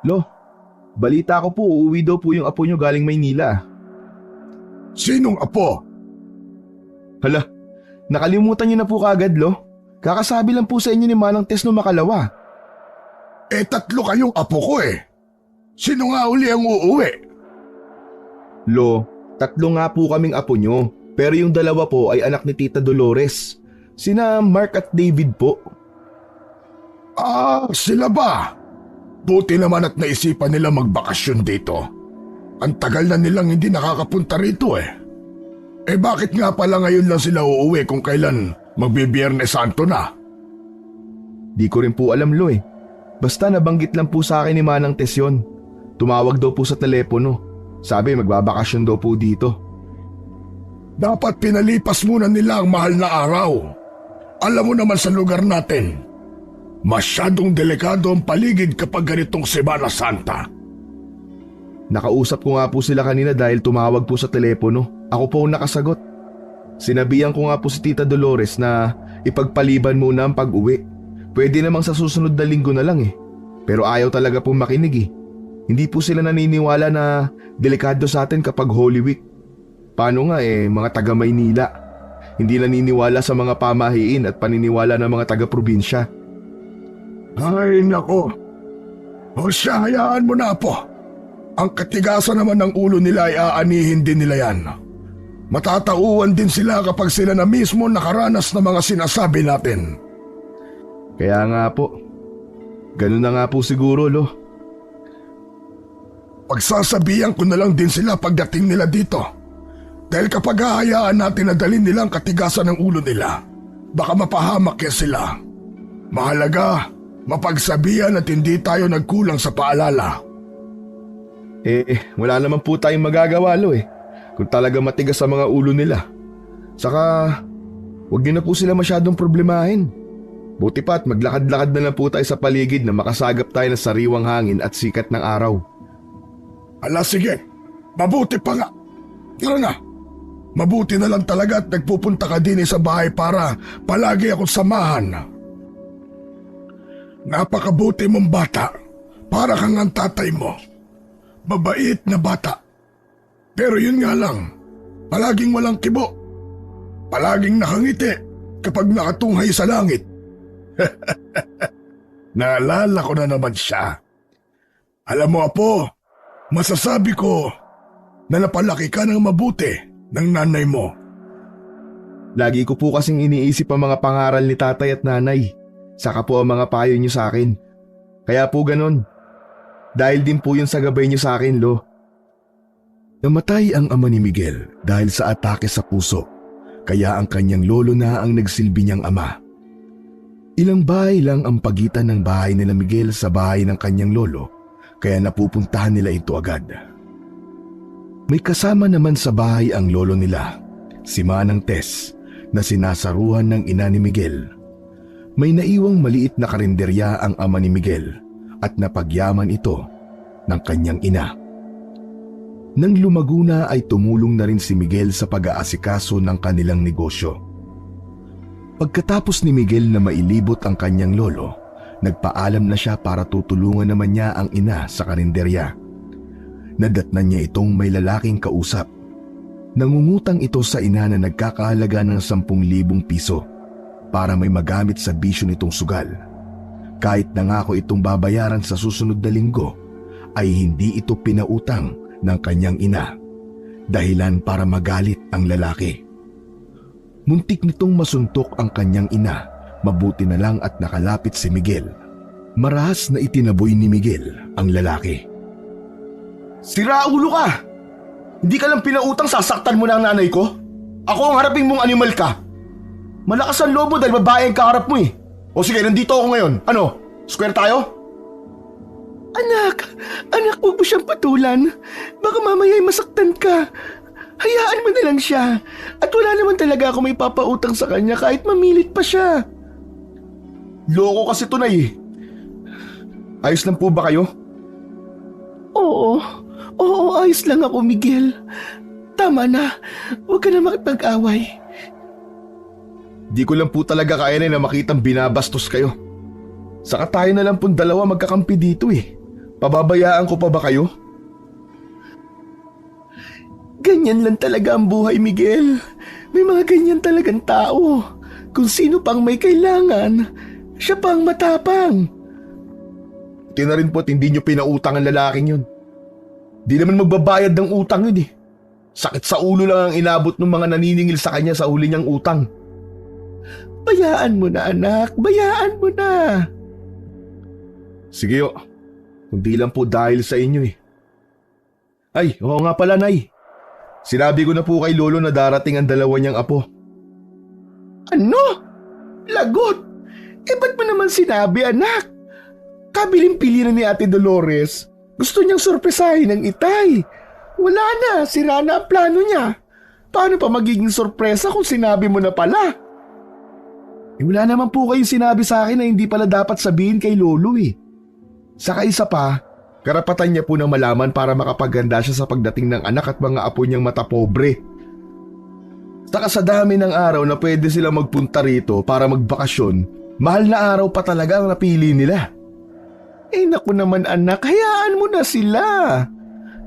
Lo, balita ko po uuwi daw po yung apo nyo galing Maynila. Sinong apo? Hala, nakalimutan nyo na po kagad, Lo. Kakasabi lang po sa inyo ni Manang Tess no makalawa. Tatlo kayong apo ko eh. Sino nga uli ang uuwi? Lo, tatlo nga po kaming apo nyo. Pero yung dalawa po ay anak ni Tita Dolores. Sina Mark at David po. Sila ba? Buti naman at naisipan nila magbakasyon dito. Ang tagal na nilang hindi nakakapunta rito eh. Bakit nga pala ngayon lang sila uuwi kung kailan magbibiyernes Santo na? Di ko rin po alam, Lo eh. Basta nabanggit lang po sa akin ni Manang Tess yun. Tumawag daw po sa telepono. Sabi magbabakasyon daw po dito. Dapat pinalipas muna nila ang mahal na araw. Alam mo naman sa lugar natin, masyadong delikado ang paligid kapag ganitong Semana Santa. Nakausap ko nga po sila kanina dahil tumawag po sa telepono. Ako po ang nakasagot. Sinabihan ko nga po si Tita Dolores na ipagpaliban muna ang pag-uwi. Pwede namang sa susunod na linggo na lang eh. Pero ayaw talaga pong makinig eh. Hindi po sila naniniwala na delikado sa atin kapag Holy Week. Paano nga mga taga Maynila. Hindi naniniwala sa mga pamahiin at paniniwala ng mga taga-probinsya. Ay nako. O siya, hayaan mo na po. Ang katigasan naman ng ulo nila ay aanihin din nila yan. Matatauan din sila kapag sila na mismo nakaranas ng mga sinasabi natin. Kaya nga po. Ganun na nga po siguro, Lo. Pagsasabihan ko na lang din sila pagdating nila dito. Dahil kapag hahayaan natin na dalhin nila ang katigasan ng ulo nila, baka mapahamak yan sila. Mahalaga, mapagsabihan at hindi tayo nagkulang sa paalala. Wala naman po tayong magagawa, Lo eh. Kung talaga matigas sa mga ulo nila. Saka, huwag niyo na po sila masyadong problemahin. Buti pa't maglakad-lakad na lang po tayo sa paligid na makasagap tayo ng sariwang hangin at sikat ng araw. Ala sige, mabuti pa nga. Tara na, mabuti na lang talaga at nagpupunta ka din sa bahay para palagi akong samahan. Napakabuti mong bata, para kang ang tatay mo. Mabait na bata. Pero yun nga lang, palaging walang kibo. Palaging nakangiti kapag nakatunghay sa langit. Naalala ko na naman siya. Alam mo apo, masasabi ko na napalaki ka ng mabuti ng nanay mo. Lagi ko po kasing iniisip ang mga pangaral ni tatay at nanay. Saka po ang mga payo niyo sa akin. Kaya po ganon. Dahil din po yun sa gabay niyo sa akin, Lo. Namatay ang ama ni Miguel dahil sa atake sa puso. Kaya ang kanyang lolo na ang nagsilbi niyang ama. Ilang bahay lang ang pagitan ng bahay nila Miguel sa bahay ng kanyang lolo, kaya napupuntahan nila ito agad. May kasama naman sa bahay ang lolo nila, si Manang Tess, na sinasaruhan ng ina ni Miguel. May naiwang maliit na karinderya ang ama ni Miguel at napagyaman ito ng kanyang ina. Nang lumago na ay tumulong na rin si Miguel sa pag-aasikaso ng kanilang negosyo. Pagkatapos ni Miguel na mailibot ang kanyang lolo, nagpaalam na siya para tutulungan naman niya ang ina sa karinderya. Nadatnan niya itong may lalaking kausap. Nangungutang ito sa ina na nagkakahalaga ng 10,000 piso para may magamit sa bisyo nitong sugal. Kahit nangako itong babayaran sa susunod na linggo, ay hindi ito pinautang ng kanyang ina. Dahilan para magalit ang lalaki. Muntik nitong masuntok ang kanyang ina, mabuti na lang at nakalapit si Miguel. Marahas na itinaboy ni Miguel ang lalaki. Sira ulo ka! Hindi ka lang pinautang, sasaktan mo na ang nanay ko? Ako ang harapin mong animal ka. Malakas ang lobo dahil babae ang kaharap mo eh. O sige, nandito ako ngayon. Ano? Square tayo? Anak, huwag mo siyang patulan. Baka mamaya ay masaktan ka. Hayaan mo na lang siya. At wala naman talaga ako may papautang sa kanya kahit mamilit pa siya. Loko kasi tunay eh. Ayos lang po ba kayo? Oo, ayos lang ako, Miguel. Tama na, huwag ka na makipag-away. Di ko lang po talaga kaya na makitang binabastos kayo. Saka tayo na lang pong dalawa magkakampi dito eh. Pababayaan ko pa ba kayo? Ganyan lang talaga ang buhay, Miguel. May mga ganyan talagang tao. Kung sino pang may kailangan, siya pang matapang. Buti na rin po't hindi nyo pinautang ang lalaking yun. Di naman magbabayad ng utang yun eh. Sakit sa ulo lang ang inabot ng mga naniningil sa kanya sa huli niyang utang. Bayaan mo na, anak. Bayaan mo na. Sige o, kundi lang po dahil sa inyo eh. Ay, oo nga pala, Nay. Sinabi ko na po kay Lolo na darating ang dalawa niyang apo. Ano? Lagot? Ba't mo naman sinabi, anak? Kabiling-pili na ni Ate Dolores. Gusto niyang sorpresahin ng itay. Wala na, sira na ang plano niya. Paano pa magiging sorpresa kung sinabi mo na pala? Wala naman po kayong sinabi sa akin na hindi pala dapat sabihin kay Lolo eh. Saka isa pa, karapatan niya po na malaman para makapaganda siya sa pagdating ng anak at mga apo niyang matapobre. Saka sa dami ng araw na pwede sila magpunta rito para magbakasyon, mahal na araw pa talaga ang napili nila. Naku naman, anak, hayaan mo na sila.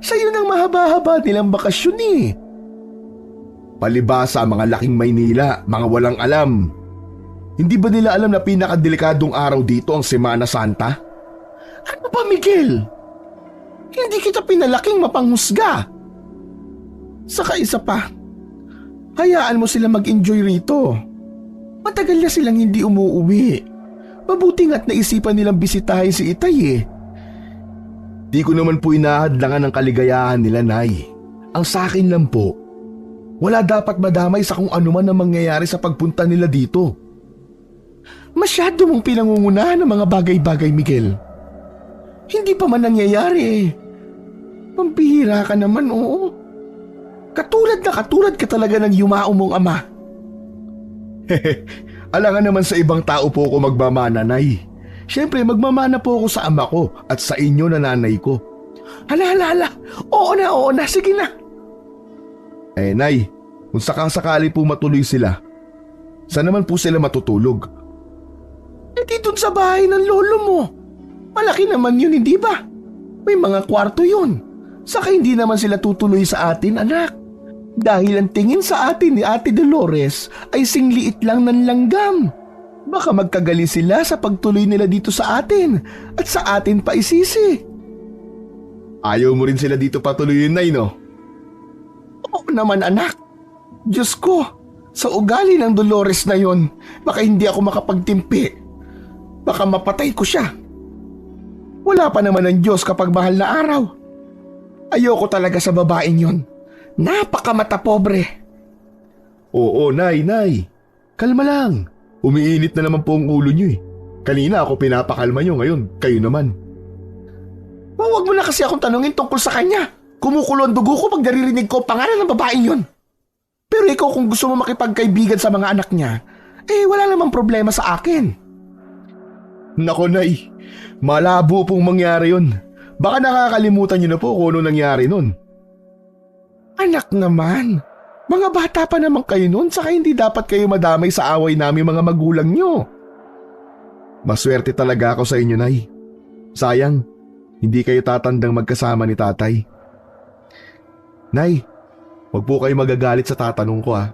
Sa'yo nang mahaba-haba nilang bakasyon eh. Palibasa mga laking Maynila, mga walang alam. Hindi ba nila alam na pinakadelikadong araw dito ang Semana Santa? Ano ba, Miguel? Hindi kita pinalaking mapanghusga. Saka isa pa, hayaan mo sila mag-enjoy rito. Matagal na silang hindi umuuwi. Mabuti nga't naisipan nilang bisitahin si Itay eh. Di ko naman po inahadlangan ng kaligayahan nila, Nay. Ang sa akin lang po, wala dapat madamay sa kung ano man ang mangyayari sa pagpunta nila dito. Masyado mong pinangungunahan ng mga bagay-bagay, Miguel. Hindi pa man nangyayari eh. Pampihira ka naman, oo. Katulad ka talaga ng yumao mong ama. Alangan naman sa ibang tao po ako magmamana, Nay. Siyempre, magmamana po ako sa ama ko at sa inyo na nanay ko. Hala. Oo na, sige na. Nay, kung sakasakali po matuloy sila, saan naman po sila matutulog? Dito sa bahay ng lolo mo. Malaki naman yun, hindi ba? May mga kwarto yun. Saka hindi naman sila tutuloy sa atin, anak. Dahil ang tingin sa atin ni Ate Dolores ay singliit lang ng langgam. Baka magkagali sila sa pagtuloy nila dito sa atin at sa atin pa isisi. Ayaw mo rin sila dito patuloyin, Nay, no? Oo naman, anak. Diyos ko, sa ugali ng Dolores na yon, baka hindi ako makapagtimpi. Baka mapatay ko siya. Wala pa naman ang Diyos kapag mahal na araw. Ayoko talaga sa babaeng yon. Napakamata pobre. Oo, Nay. Kalma lang. Umiinit na naman po ang ulo niyo eh. Kanina ako pinapakalma niyo, ngayon kayo naman. Huwag mo na kasi akong tanungin tungkol sa kanya. Kumukulo ang dugo ko pag naririnig ko ang pangalan ng babaeng yon. Pero ikaw kung gusto mo makipagkaibigan sa mga anak niya, wala namang problema sa akin. Nako, Nay. Malabo pong mangyari yun. Baka nakakalimutan niyo na po kung ano nangyari nun. Anak naman, mga bata pa naman kayo nun, saka hindi dapat kayo madamay sa away namin mga magulang nyo. Maswerte talaga ako sa inyo, Nay. Sayang, hindi kayo tatandang magkasama ni Tatay. Nay, huwag po kayo magagalit sa tatanong ko ah.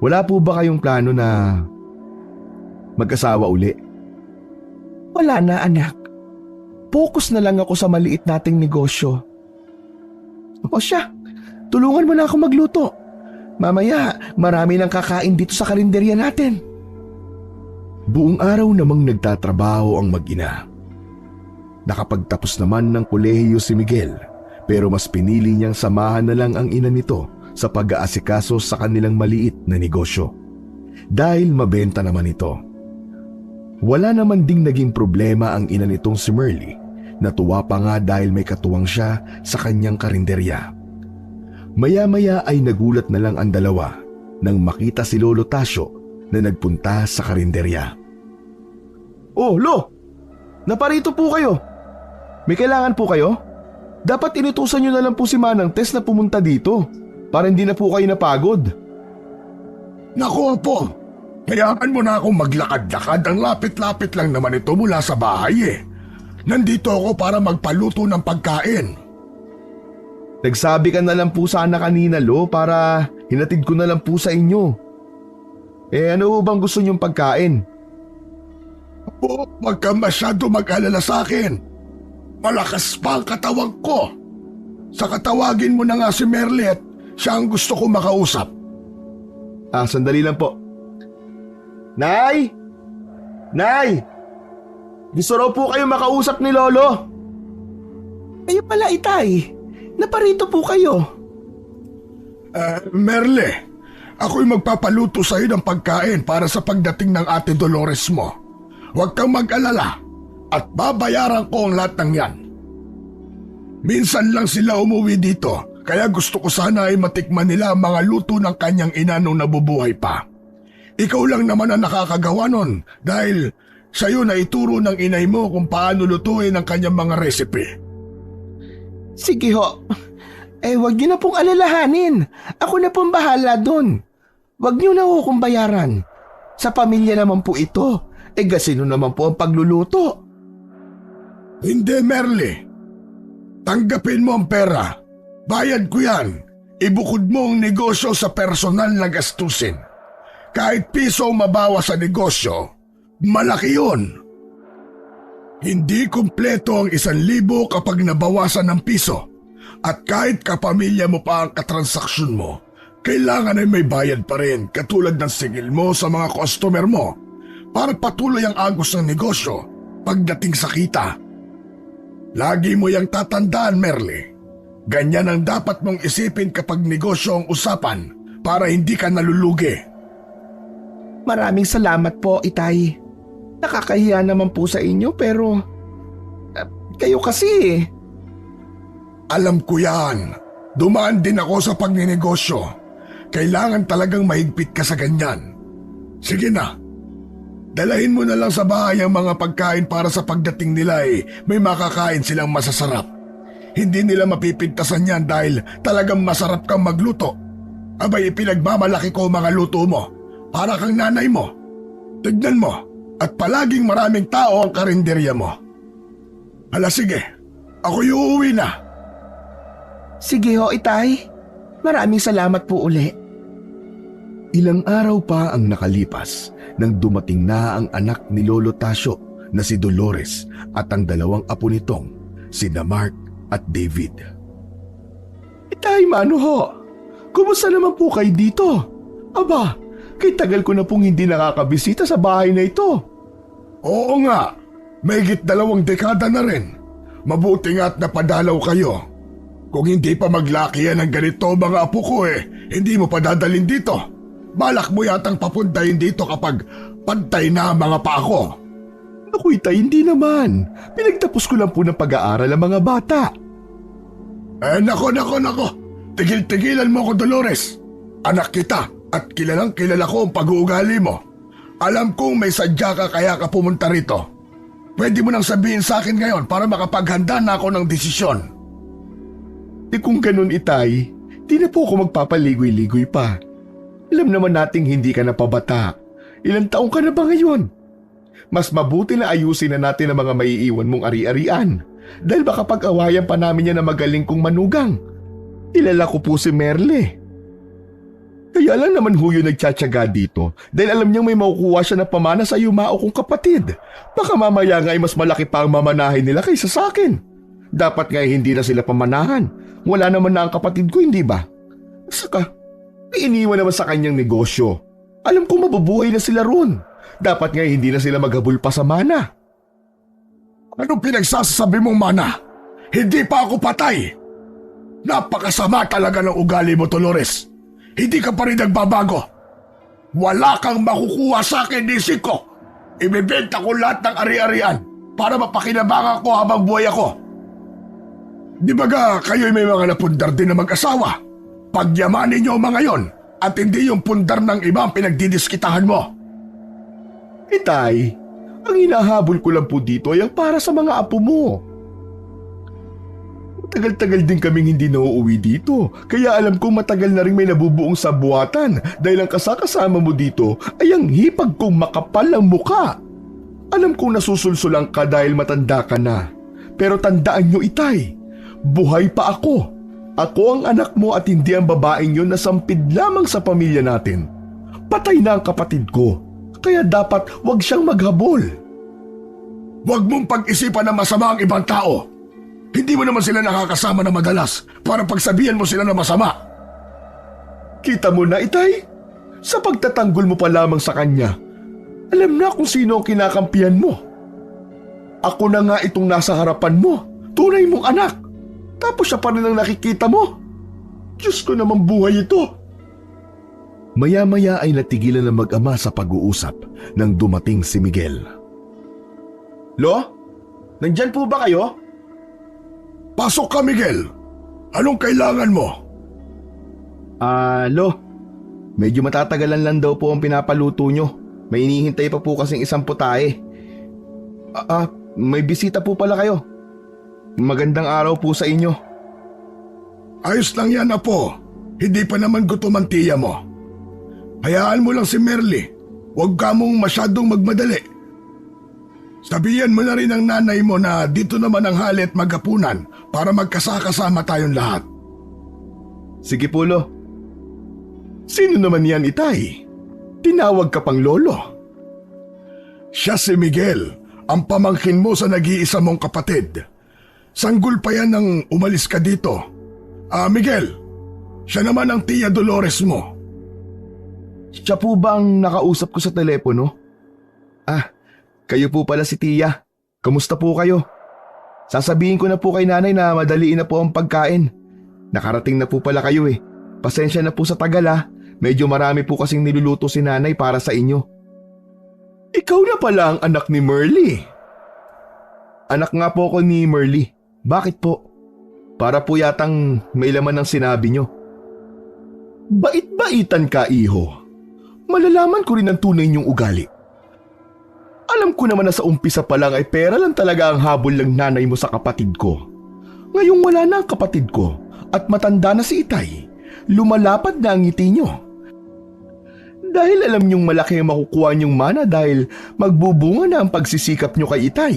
Wala po ba kayong plano na mag-asawa uli? Wala na, anak. Focus na lang ako sa maliit nating negosyo. O siya, tulungan mo na ako magluto. Mamaya, marami nang kakain dito sa karinderya natin. Buong araw namang nagtatrabaho ang mag-ina. Nakapagtapos naman ng kolehiyo si Miguel, pero mas pinili niyang samahan na lang ang ina nito sa pag-aasikaso sa kanilang maliit na negosyo. Dahil mabenta naman ito. Wala naman ding naging problema ang ina nitong si Merly. Natuwa pa nga dahil may katuwang siya sa kanyang karinderya. Maya-maya ay nagulat na lang ang dalawa nang makita si Lolo Tasio na nagpunta sa karinderya. Oh, Lo! Naparito po kayo. May kailangan po kayo? Dapat inutusan niyo na lang po si Manang Tess na pumunta dito para hindi na po kayo napagod. Naku, Apo, hayaan mo na akong maglakad-lakad. Ang lapit-lapit lang naman ito mula sa bahay eh. Nandito ako para magpaluto ng pagkain. Nagsabi ka na lang po sana kanina, Lo, para hinatid ko na lang po sa inyo. Ano bang gusto niyong pagkain? Apo, wag ka masyado mag-alala sa akin. Malakas pa ang katawan ko. Saka tawagin mo na nga si Merle at siya ang gusto ko makausap. Sandali lang po. Nay! Nay! Gusto raw po kayo makausap ni Lolo. Kayo pala, Itay. Naparito po kayo. Merle, ako'y magpapaluto sa iyo ng pagkain para sa pagdating ng Ate Dolores mo. Huwag kang mag-alala at babayaran ko ang lahat ng yan. Minsan lang sila umuwi dito, kaya gusto ko sana ay matikman nila ang mga luto ng kanyang ina nung nabubuhay pa. Ikaw lang naman ang nakakagawa nun dahil sa'yo na ituro ng inay mo kung paano lutuin ang kanyang mga recipe. Sige ho. Wag niyo na pong alalahanin. Ako na pong bahala dun. Wag niyo na ho kong bayaran. Sa pamilya naman po ito. Gasino naman po ang pagluluto. Hindi, Merle. Tanggapin mo ang pera. Bayad ko yan. Ibukod mo ang negosyo sa personal na gastusin. Kahit piso mabawa sa negosyo, malaki yun. Hindi kumpleto ang 1,000 kapag nabawasan ng piso. At kahit kapamilya mo pa ang katransaksyon mo, kailangan ay may bayad pa rin katulad ng sigil mo sa mga customer mo para patuloy ang agos ng negosyo pagdating sa kita. Lagi mo yang tatandaan, Merle. Ganyan ang dapat mong isipin kapag negosyo ang usapan para hindi ka nalulugi. Maraming salamat po, Itay. Nakakahiya naman po sa inyo pero kayo kasi. Alam ko yan. Dumaan din ako sa pagninegosyo. Kailangan talagang mahigpit ka sa ganyan. Sige na. Dalahin mo na lang sa bahay ang mga pagkain para sa pagdating nila may makakain silang masasarap. Hindi nila mapipintasan yan dahil talagang masarap kang magluto. Abay, ipinagmamalaki ko mga luto mo. Para kang nanay mo. Tignan mo. At palaging maraming tao ang karinderya mo. Hala sige, ako'y uuwi na. Sige ho, Itay. Maraming salamat po uli. Ilang araw pa ang nakalipas nang dumating na ang anak ni Lolo Tasio na si Dolores at ang 2 apo nitong sina Mark at David. Itay, mano ho? Kumusta naman po kayo dito? Aba, kay tagal ko na pong hindi nakakabisita sa bahay na ito. Oo nga, mahigit 2 dekada na rin. Mabuti nga at napadalaw kayo. Kung hindi pa maglakihan ng ganito mga apo ko hindi mo pa dadalhin dito. Balak mo yatang papuntahin dito kapag pantay na ang mga paa ko. Naku, Itay, hindi naman. Pinagtapos ko lang po ng pag-aaral ang mga bata. Nako. Tigil-tigilan mo ko, Dolores. Anak kita at kilalang kilala ko ang pag-uugali mo. Alam kong may sadya ka kaya ka pumunta rito. Pwede mo nang sabihin sa akin ngayon para makapaghanda na ako ng desisyon. Kung ganun, Itay, di na po ako magpapaligoy-ligoy pa. Alam naman nating hindi ka na pabata. Ilang taong ka na ba ngayon? Mas mabuti na ayusin na natin ang mga maiiwan mong ari-arian. Dahil baka pag-awayan pa namin yan na magaling kong manugang. Kilala ko po si Merle. Kaya lang naman huyo nagtsatsaga dito dahil alam niyang may makukuha siya na pamana sa yumao kong kapatid. Baka mamaya nga ay mas malaki pa ang mamanahin nila kaysa sa akin. Dapat nga hindi na sila pamanahan. Wala naman na ang kapatid ko, hindi ba? Saka, may iniwan naman sa kanyang negosyo. Alam kong mabubuhay na sila roon. Dapat nga hindi na sila maghabol pa sa mana. Anong pinagsasabi mong mana? Hindi pa ako patay. Napakasama talaga ng ugali mo, Dolores. Hindi ka pa rin nagbabago. Wala kang makukuha sa akin, isip ko. Ibebenta ko lahat ng ari-arian para mapakinabangan ko habang buhay ako. Di ba kayo'y may mga napundar din na mag-asawa? Pagyamanin niyo mga yon at hindi yung pundar ng iba ang pinagdidiskitahan mo. Itay, ang hinahabol ko lang po dito ay ang para sa mga apo mo. Tagal-tagal din kaming hindi nauuwi dito, kaya alam kong matagal na rin may nabubuong sabuatan dahil ang kasakasama mo dito ay ang hipag kong makapal ang muka. Alam kong nasusulsulang ka dahil matanda ka na. Pero tandaan nyo, Itay, buhay pa ako. Ako ang anak mo at hindi ang babaeng yun na sampid lamang sa pamilya natin. Patay na ang kapatid ko, kaya dapat wag siyang maghabol. Huwag mong pag-isipan na masama ang ibang tao. Hindi mo naman sila nakakasama na madalas para pagsabihan mo sila na masama. Kita mo na, Itay? Sa pagtatanggol mo pa lamang sa kanya, alam na kung sino ang kinakampihan mo. Ako na nga itong nasa harapan mo, tunay mong anak. Tapos siya pa rin ang nakikita mo. Diyos ko naman, buhay ito. Maya-maya ay natigilan ng mag-ama sa pag-uusap nang dumating si Miguel. Lo? Nandyan po ba kayo? Pasok ka, Miguel. Anong kailangan mo? Lo, medyo matatagalan lang daw po ang pinapaluto nyo. May hinihintay pa po kasing isang putahe. May bisita po pala kayo. Magandang araw po sa inyo. Ayos lang yan, Apo. Hindi pa naman gutom ang tiya mo. Hayaan mo lang si Merly. Huwag ka mong masyadong magmadali. Sabihan mo na rin ang nanay mo na dito naman ang hali at maghapunan para magkasakasama tayong lahat. Sige po, Lo. Sino naman yan, Itay? Tinawag ka pang lolo. Siya si Miguel, ang pamangkin mo sa nag-iisa mong kapatid. Sanggol pa yan nang umalis ka dito. Miguel, siya naman ang tiya Dolores mo. Siya po ba ang nakausap ko sa telepono? Kayo po pala si Tia. Kamusta po kayo? Sasabihin ko na po kay nanay na madaliin na po ang pagkain. Nakarating na po pala kayo eh. Pasensya na po sa tagal ah. Medyo marami po kasing niluluto si nanay para sa inyo. Ikaw na pala ang anak ni Merly. Anak nga po ako ni Merly. Bakit po? Para po yatang may laman ng sinabi nyo. Bait-baitan ka, iho. Malalaman ko rin ang tunay niyong ugali. Alam ko naman na sa umpisa pa lang ay pera lang talaga ang habol ng nanay mo sa kapatid ko. Ngayong wala na ang kapatid ko at matanda na si Itay, lumalapad na ang ngiti niyo. Dahil alam niyong malaki ang makukuha niyong mana dahil magbubunga na ang pagsisikap niyo kay Itay.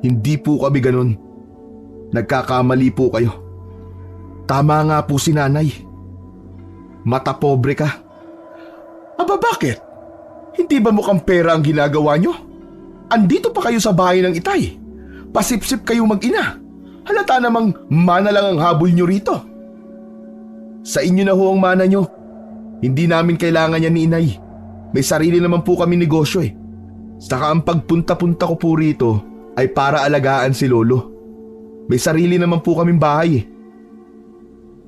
Hindi po kami ganun. Nagkakamali po kayo. Tama nga po si nanay. Mata pobre ka. Aba bakit? Hindi ba mukhang pera ang ginagawa niyo? Andito pa kayo sa bahay ng Itay. Pasipsip kayo mag-ina. Halata namang mana lang ang habol niyo rito. Sa inyo na ho ang mana nyo. Hindi namin kailangan yan ni Inay. May sarili naman po kami negosyo eh. Saka ang pagpunta-punta ko po rito ay para alagaan si Lolo. May sarili naman po kaming bahay eh.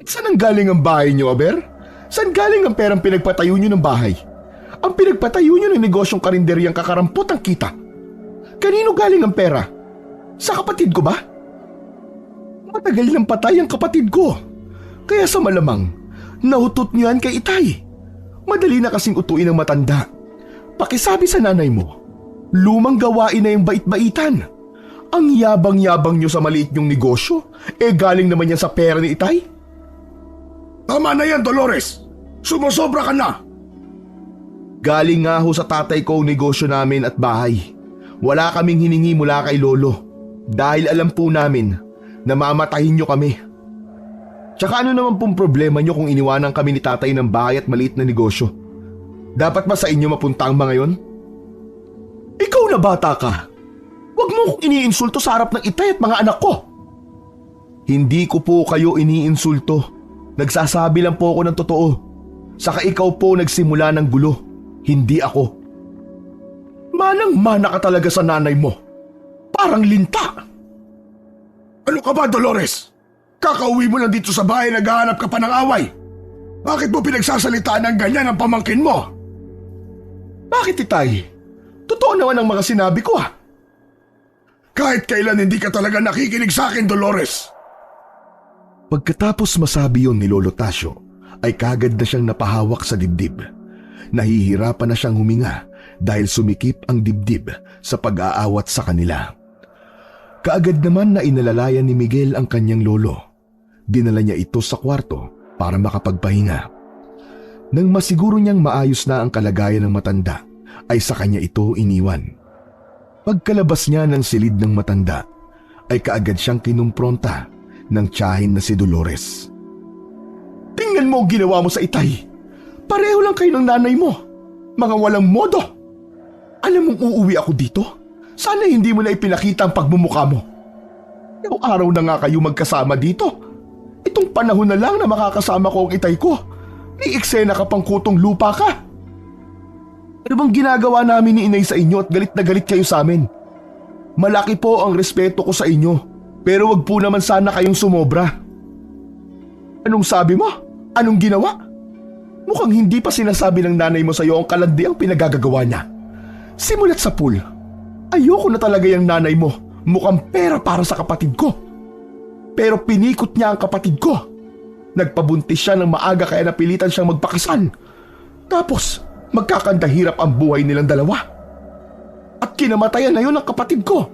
Saan ang galing ang bahay niyo, Aber? Saan galing ang perang pinagpatayo niyo ng bahay? Ang pinagpatayo niyo ng negosyong karinderyang kakarampot ang kita. Kanino galing ang pera? Sa kapatid ko ba? Matagal nang patay ang kapatid ko. Kaya sa malamang, nahutot niyo yan kay Itay. Madali na kasing utuin ng matanda. Pakisabi sa nanay mo, lumang gawain na yung bait-baitan. Ang yabang-yabang niyo sa maliit niyong negosyo, galing naman yan sa pera ni Itay. Tama na yan, Dolores. Sumusobra ka na. Galing nga ho sa tatay ko ang negosyo namin at bahay. Wala kaming hiningi mula kay Lolo. Dahil alam po namin na mamatahin niyo kami. Tsaka ano naman pong problema niyo kung iniwanan kami ni tatay ng bahay at maliit na negosyo? Dapat ba sa inyo mapunta ang mga yon? Ikaw na bata ka. Huwag mo kong iniinsulto sa harap ng Itay at mga anak ko. Hindi ko po kayo iniinsulto. Nagsasabi lang po ako ng totoo. Saka ikaw po nagsimula ng gulo. Hindi ako. Manang-mana ka talaga sa nanay mo. Parang linta. Ano ka ba, Dolores? Kakauwi mo lang dito sa bahay, naghahanap ka pa ng away. Bakit mo pinagsasalitaan ng ganyan ang pamangkin mo? Bakit, Itay? Totoo naman ang mga sinabi ko ah. Kahit kailan hindi ka talaga nakikinig sa akin, Dolores. Pagkatapos masabi yon ni Lolo Tasio, ay kagad na siyang napahawak sa dibdib. Nahihirapan na siyang huminga dahil sumikip ang dibdib sa pag-aawat sa kanila. Kaagad naman na inalalayan ni Miguel ang kanyang lolo. Dinala niya ito sa kwarto para makapagpahinga. Nang masiguro niyang maayos na ang kalagayan ng matanda, ay sa kanya ito iniwan. Pagkalabas niya ng silid ng matanda, ay kaagad siyang kinumpronta ng tiyahin na si Dolores. Tingnan mo ang ginawa mo sa itay. Pareho lang kayo ng nanay mo. Mga walang modo. Alam mong uuwi ako dito? Sana hindi mo na ipinakita ang pagmumukha mo. Araw na nga kayo magkasama dito. Itong panahon na lang na makakasama ko ang itay ko. May eksena ka pang kutong lupa ka. Ano bang ginagawa namin ni inay sa inyo at galit na galit kayo sa amin? Malaki po ang respeto ko sa inyo, pero wag po naman sana kayong sumobra. Anong sabi mo? Anong ginawa? Mukhang hindi pa sinasabi ng nanay mo sa iyo ang kalandi ang pinagagagawa niya. Simulat sa pool, ayoko na talaga yung nanay mo. Mukhang pera para sa kapatid ko. Pero pinikot niya ang kapatid ko. Nagpabuntis siya ng maaga kaya napilitan siyang magpakasal. Tapos, magkakandahirap ang buhay nilang dalawa. At kinamatayan na yun ang kapatid ko.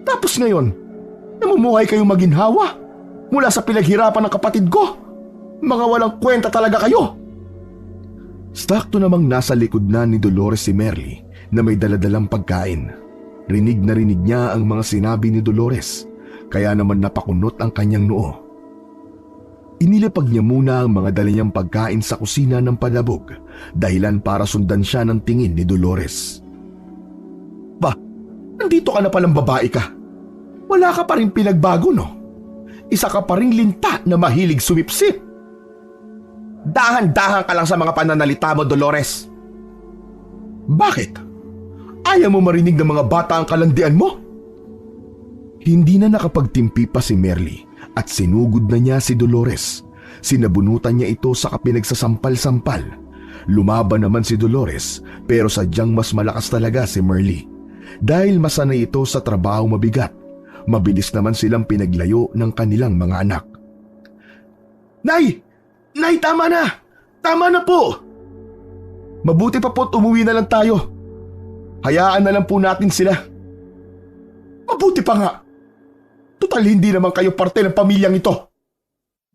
Tapos ngayon, namumuhay kayong maginhawa mula sa pinaghirapan ng kapatid ko. Mga walang kwenta talaga kayo. Sakto namang nasa likod na ni Dolores si Merly na may daladalang pagkain. Rinig na rinig niya ang mga sinabi ni Dolores, kaya naman napakunot ang kanyang noo. Inilapag niya muna ang mga dala niyang pagkain sa kusina ng palabog, dahilan para sundan siya ng tingin ni Dolores. Ba, nandito ka na palang babae ka. Wala ka pa rin pinagbago, no? Isa ka pa rin linta na mahilig sumipsip. Dahan-dahan ka lang sa mga pananalita mo, Dolores. Bakit? Ayaw mo marinig ng mga bata ang kalandian mo? Hindi na nakapagtimpi pa si Merly at sinugod na niya si Dolores. Sinabunutan niya ito sa kapinagsasampal-sampal. Lumaban naman si Dolores pero sadyang mas malakas talaga si Merly. Dahil masanay ito sa trabaho mabigat, mabilis naman silang pinaglayo ng kanilang mga anak. Nay! Nay, tama na! Tama na po! Mabuti pa po't umuwi na lang tayo. Hayaan na lang po natin sila. Mabuti pa nga. Tutal hindi naman kayo parte ng pamilyang ito.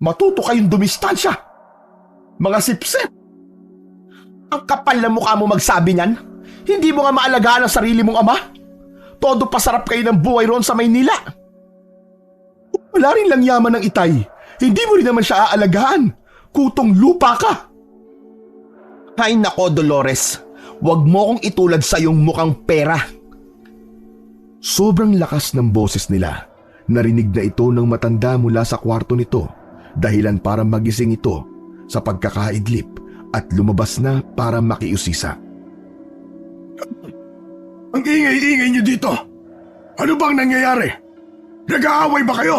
Matuto kayong dumistansya. Mga sipsip. Ang kapal na mukha mo magsabi niyan. Hindi mo nga maalagaan ang sarili mong ama. Todo pasarap kayo ng buhay roon sa Maynila. Wala rin lang yaman ng itay. Hindi mo rin naman siya aalagaan. Kutong lupa ka. Ay nako, Dolores. Huwag mo kong itulad sa iyong mukhang pera. Sobrang lakas ng boses nila. Narinig na ito ng matanda mula sa kwarto nito, dahilan para magising ito sa pagkakaidlip at lumabas na para makiusisa. Ang ingay-ingay niyo dito. Ano bang nangyayari? Nag-aaway ba kayo?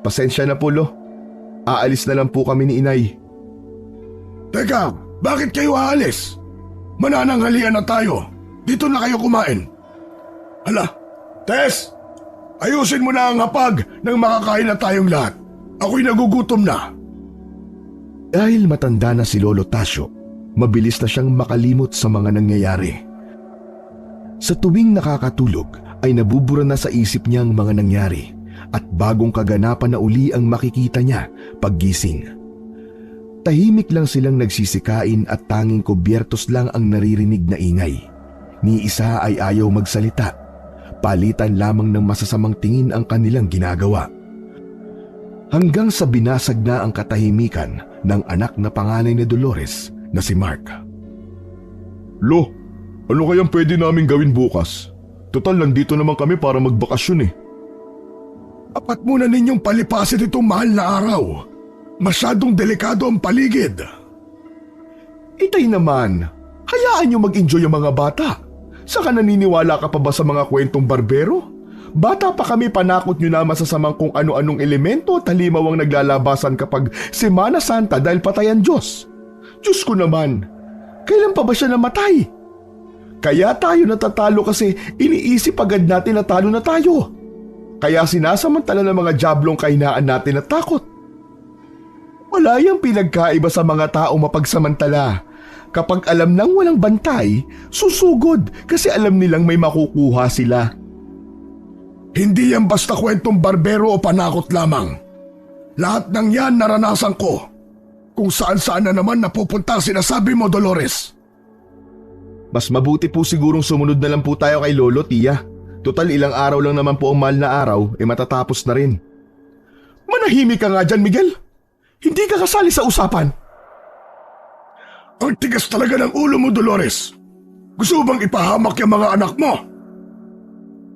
Pasensya na po, Lo. Aalis na lang po kami ni inay. Teka, bakit kayo aalis? Manananghalian na tayo. Dito na kayo kumain. Hala, Tess! Ayusin mo na ang hapag nang makakain na tayong lahat. Ako'y nagugutom na. Dahil matanda na si Lolo Tasio, mabilis na siyang makalimot sa mga nangyayari. Sa tuwing nakakatulog ay nabubura na sa isip niya ang mga nangyari at bagong kaganapan na uli ang makikita niya paggising. Tahimik lang silang nagsisikain at tanging kubyertos lang ang naririnig na ingay. Ni isa ay ayaw magsalita. Palitan lamang ng masasamang tingin ang kanilang ginagawa. Hanggang sa binasag na ang katahimikan ng anak na panganay ni Dolores na si Mark. Lo, ano kayang pwede namin gawin bukas? Total, nandito naman kami para magbakasyon eh. Apat muna ninyong palipasin itong mahal na araw. Masyadong delikado ang paligid. Itay naman, hayaan niyo mag-enjoy ang mga bata. Saka naniniwala ka pa ba sa mga kwentong barbero? Bata pa kami, panakot nyo na masasamang kung ano-anong elemento at halimaw ang naglalabasan kapag Semana Santa dahil patay ang Diyos. Diyos ko naman, kailan pa ba siya namatay? Kaya tayo natatalo kasi iniisip agad natin na talo na tayo. Kaya sinasamantala ng mga diablong kahinaan natin at takot. Wala yang pinagkaiba sa mga tao mapagsamantala. Kapag alam nang walang bantay, susugod kasi alam nilang may makukuha sila. Hindi yan basta kwentong barbero o panakot lamang. Lahat ng yan naranasan ko. Kung saan-saan na naman napupunta ang sinasabi mo, Dolores. Mas mabuti po sigurong sumunod na lang po tayo kay Lolo, Tiya. Total ilang araw lang naman po ang mahal na araw, matatapos na rin. Manahimik ka nga dyan, Miguel. Hindi ka kasali sa usapan. Ang tigas talaga ng ulo mo, Dolores. Gusto mo bang ipahamak yung mga anak mo?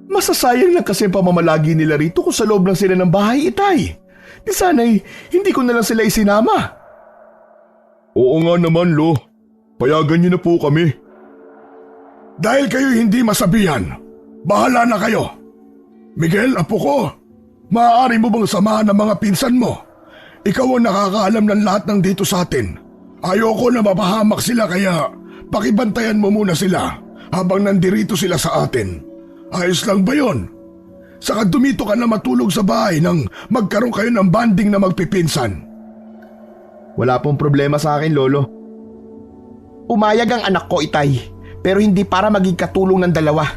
Masasayang lang kasi ang pamamalagi nila rito kung sa loob lang sila ng bahay, Itay. Di sana'y hindi ko na lang sila isinama. Oo nga naman, Lo. Payagan niyo na po kami. Dahil kayo hindi masabihan, bahala na kayo. Miguel, apo ko, maaari mo bang samahan ng mga pinsan mo? Ikaw ang nakakaalam ng lahat ng dito sa atin. Ayoko na mapahamak sila kaya pakibantayan mo muna sila habang nandirito sila sa atin. Ayos lang ba yon? Saka dumito ka na matulog sa bahay nang magkaroon kayo ng banding na magpipinsan. Wala pong problema sa akin, Lolo. Umayag ang anak ko, Itay, pero hindi para maging katulong ng dalawa.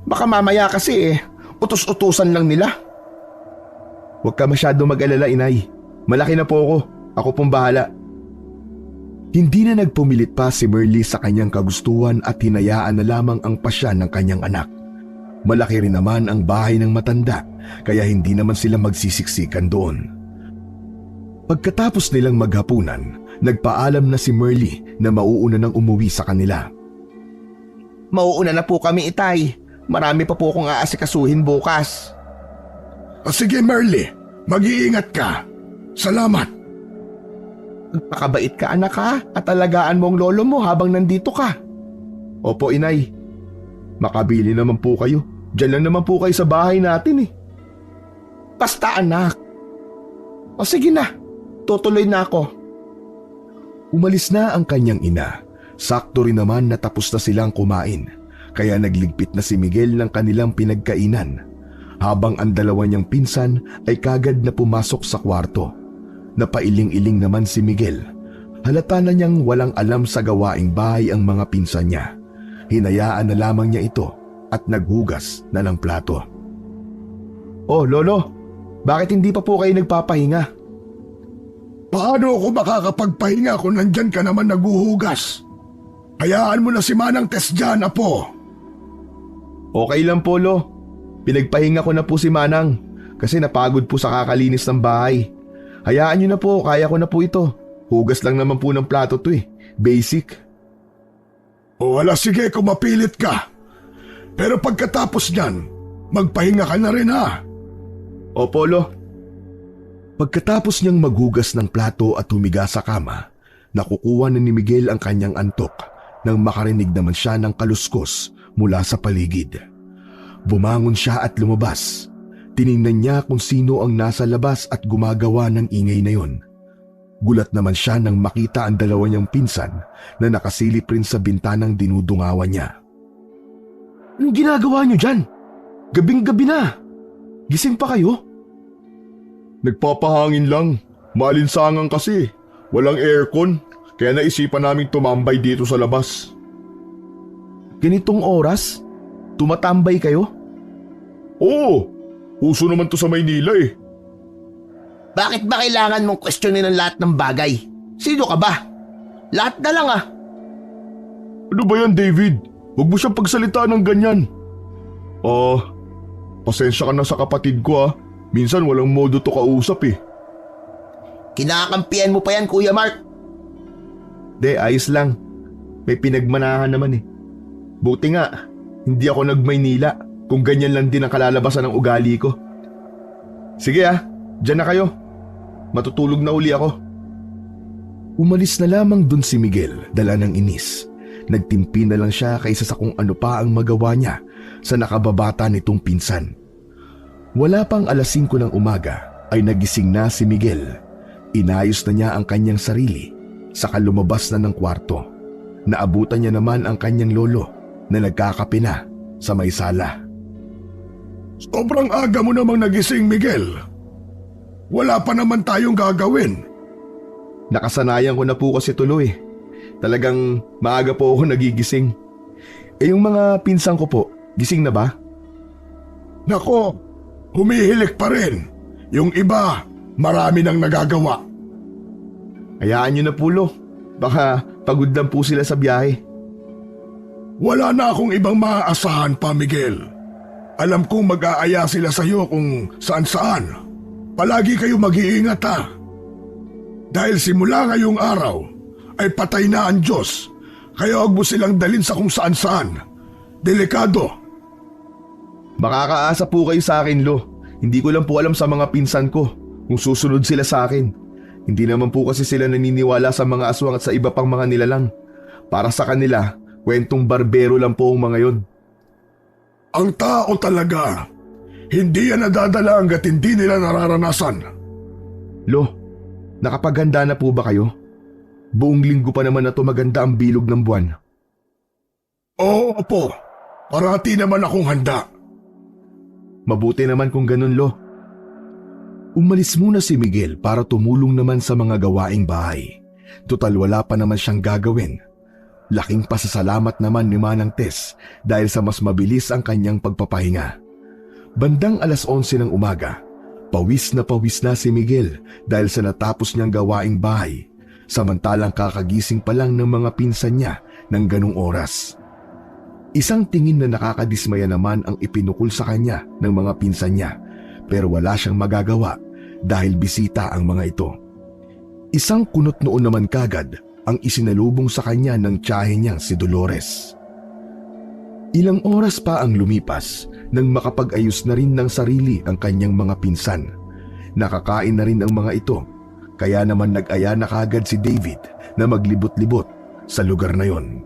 Baka mamaya kasi utos-utusan lang nila. Huwag ka masyado mag-alala, Inay. Malaki na po ako. Ako pong bahala. Hindi na nagpumilit pa si Merly sa kanyang kagustuhan at hinayaan na lamang ang pasya ng kanyang anak. Malaki rin naman ang bahay ng matanda kaya hindi naman sila magsisiksikan doon. Pagkatapos nilang maghapunan, nagpaalam na si Merly na mauuna nang umuwi sa kanila. Mauuna na po kami, Itay. Marami pa po akong aasikasuhin bukas. Sige, Merly, mag-iingat ka. Salamat. Magpakabait ka, anak, ha? At alagaan mo ang lolo mo habang nandito ka. Opo, Inay. Makabili naman po kayo. Diyan lang naman po kayo sa bahay natin eh. Basta, anak. O sige na, tutuloy na ako. Umalis na ang kanyang ina. Sakto rin naman na tapos na silang kumain. Kaya nagligpit na si Miguel ng kanilang pinagkainan. Habang ang dalawa niyang pinsan ay kagad na pumasok sa kwarto. Napailing-iling naman si Miguel. Halata na niyang walang alam sa gawaing bahay ang mga pinsan niya. Hinayaan na lamang niya ito at naghugas na ng plato. Oh, Lolo, bakit hindi pa po kayo nagpapahinga? Paano ako makakapagpahinga kung nandyan ka naman naghuhugas? Hayaan mo na si Manang Tess dyan, apo. Okay lang po, Lo. Pinagpahinga ko na po si Manang kasi napagod po sa kakalinis ng bahay. Hayaan niyo na po, kaya ko na po ito. Hugas lang naman po ng plato to eh. Basic. O wala, sige kung mapilit ka. Pero pagkatapos niyan, magpahinga ka na rin, ha? Opo, Lo. Pagkatapos niyang maghugas ng plato at humiga sa kama, nakukuha na ni Miguel ang kanyang antok nang makarinig naman siya ng kaluskos mula sa paligid. Bumangon siya at lumabas. Tiningnan niya kung sino ang nasa labas at gumagawa ng ingay na yon. Gulat naman siya nang makita ang dalawa niyang pinsan na nakasilip rin sa bintanang dinudungawan niya. Anong ginagawa niyo dyan? Gabing-gabi na. Gising pa kayo? Nagpapahangin lang. Maalinsangan kasi. Walang aircon. Kaya naisipan naming tumambay dito sa labas. Ganitong oras? Tumatambay kayo? Oo. Uso naman to sa Maynila eh. Bakit ba kailangan mong questionin ang lahat ng bagay? Sino ka ba? Lahat na lang, ah. Ano ba yan, David? Huwag mo siyang pagsalitaan ng ganyan. Pasensya ka na sa kapatid ko, ah. Minsan walang modo to kausap eh. Kinakampihan mo pa yan, Kuya Mark. De, ayos lang. May pinagmanahan naman eh. Buti nga, hindi ako nag-Maynila kung ganyan lang din ang kalalabasan ng ugali ko. Sige dyan na kayo. Matutulog na uli ako. Umalis na lamang dun si Miguel, dala ng inis. Nagtimpi na lang siya kaysa sa kung ano pa ang magawa niya sa nakababata nitong pinsan. Wala pang 5:00 ng umaga ay nagising na si Miguel. Inayos na niya ang kanyang sarili, saka lumabas na ng kwarto. Naabutan niya naman ang kanyang lolo na nagkakape na sa may sala. Sobrang aga mo namang nagising, Miguel. Wala pa naman tayong gagawin. Nakasanayan ko na po kasi tuloy. Talagang maaga po ako nagigising. Yung mga pinsan ko po, gising na ba? Nako, humihilik pa rin. Yung iba, marami nang nagagawa. Hayaan niyo na po, Lo. Baka pagod lang po sila sa biyahe. Wala na akong ibang maaasahan pa, Miguel. Alam kong mag-aaya sila sa iyo kung saan-saan. Palagi kayo mag-iingat ha. Dahil simula ngayong araw ay patay na ang Diyos. Kaya huwag mo silang dalin sa kung saan-saan. Delikado. Makakaasa po kayo sa akin, Lo. Hindi ko lang po alam sa mga pinsan ko kung susunod sila sa akin. Hindi naman po kasi sila naniniwala sa mga aswang at sa iba pang mga nilalang. Para sa kanila, kwentong barbero lang po ang mga yon. Ang tao talaga, hindi yan nadadala hanggat hindi nila nararanasan. Lo, nakapaghanda na po ba kayo? Buong linggo pa naman na to maganda ang bilog ng buwan. Oo po, parati naman akong handa. Mabuti naman kung ganun, Lo. Umalis muna si Miguel para tumulong naman sa mga gawaing bahay. Tutal wala pa naman siyang gagawin. Laking pasasalamat naman ni Manang Tess dahil sa mas mabilis ang kanyang pagpapahinga. Bandang 11:00 ng umaga, pawis na si Miguel dahil sa natapos niyang gawaing bahay, samantalang kakagising pa lang ng mga pinsan niya ng ganung oras. Isang tingin na nakakadismaya naman ang ipinukol sa kanya ng mga pinsan niya, pero wala siyang magagawa dahil bisita ang mga ito. Isang kunot noon naman kagad ang isinalubong sa kanya ng tiyahe niyang si Dolores. Ilang oras pa ang lumipas nang makapag-ayos na rin ng sarili ang kanyang mga pinsan. Nakakain na rin ang mga ito, kaya naman nag-aya na kagad si David na maglibot-libot sa lugar na yon.